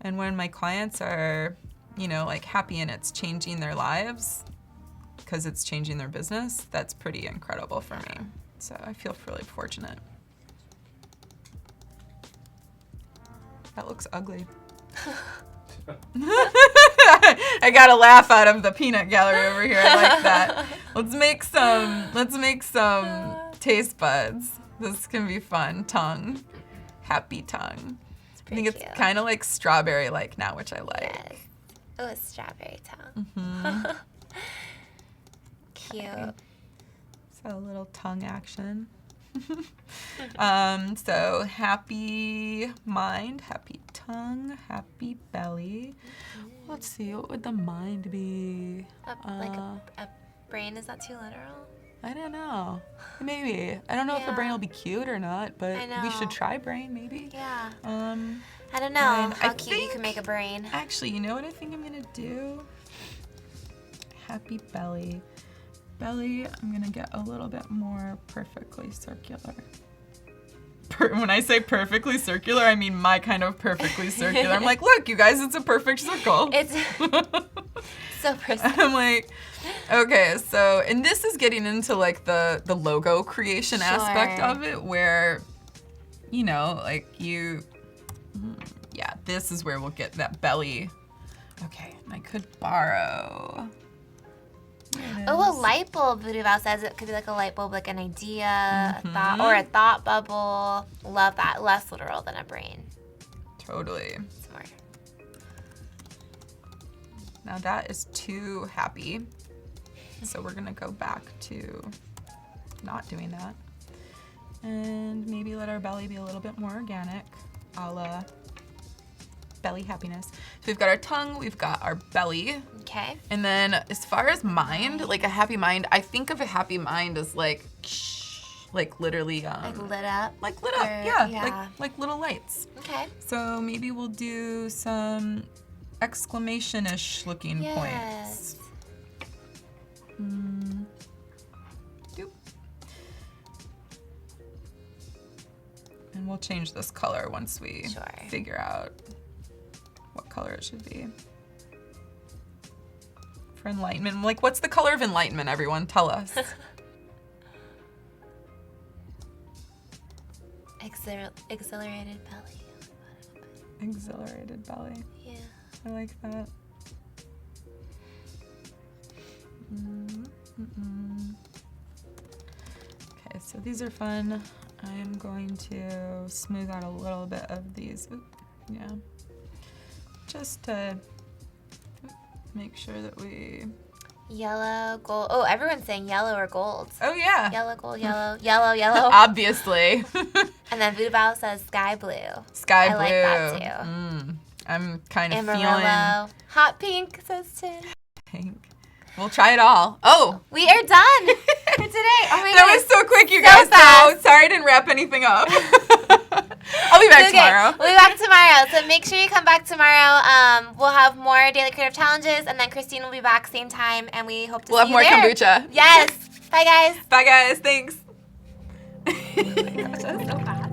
and when my clients are, you know, like happy and it's changing their lives because it's changing their business, that's pretty incredible for me. So I feel really fortunate. That looks ugly. I got a laugh out of the peanut gallery over here. I like that. Let's make some taste buds. This can be fun. Tongue. Happy tongue. I think it's kind of like strawberry-like now, which I like. Yes. Oh, it's strawberry tongue. Cute. Okay. So a little tongue action. So happy mind, happy tongue, happy belly. Let's see, what would the mind be? Like a brain, is that too literal? I don't know. Maybe. I don't know if a brain will be cute or not, but we should try brain maybe. Yeah. I don't know how cute you can make a brain. Actually, you know what I think I'm gonna do? Happy belly. Belly, I'm gonna get a little bit more perfectly circular. When I say perfectly circular, I mean my kind of perfectly circular. I'm like, look, you guys, it's a perfect circle. It's so precise. I'm like, okay, so, and this is getting into like the logo creation aspect of it, where, you know, like this is where we'll get that belly. Okay, and I could borrow. Oh, a light bulb, Voodoo Val says. It could be like a light bulb, like an idea, a thought, or a thought bubble. Love that. Less literal than a brain. Totally. Smart. Now that is too happy. So we're gonna go back to not doing that. And maybe let our belly be a little bit more organic, a la belly happiness. So we've got our tongue, we've got our belly. Okay. And then as far as mind, like a happy mind, I think of a happy mind as like literally like lit up. Like lit up, yeah. Like little lights. Okay. So maybe we'll do some exclamation-ish looking points. Doop. And we'll change this color once we figure out what color it should be. For enlightenment, like what's the color of enlightenment, everyone? Tell us. Exhilarated belly. Exhilarated belly. Yeah. I like that. Okay, so these are fun. I'm going to smooth out a little bit of these. Yeah. Just to make sure that we... Yellow, gold. Oh, everyone's saying yellow or gold. Oh, yeah. Yellow, gold, yellow, yellow, yellow. Obviously. And then Voodoo Val says sky blue. Sky blue. I like that too. I'm kind of Amarillo. feeling... Hot pink, says Tim. Pink. We'll try it all. Oh, we are done for today. Oh my god, that was so quick, you guys. So sorry I didn't wrap anything up. I'll be back tomorrow. We'll be back tomorrow. So make sure you come back tomorrow. We'll have more daily creative challenges, and then Kristine will be back same time, and we hope to see you there. We'll have more kombucha. Yes. Bye, guys. Bye, guys. Thanks. Oh my gosh, that was so fast.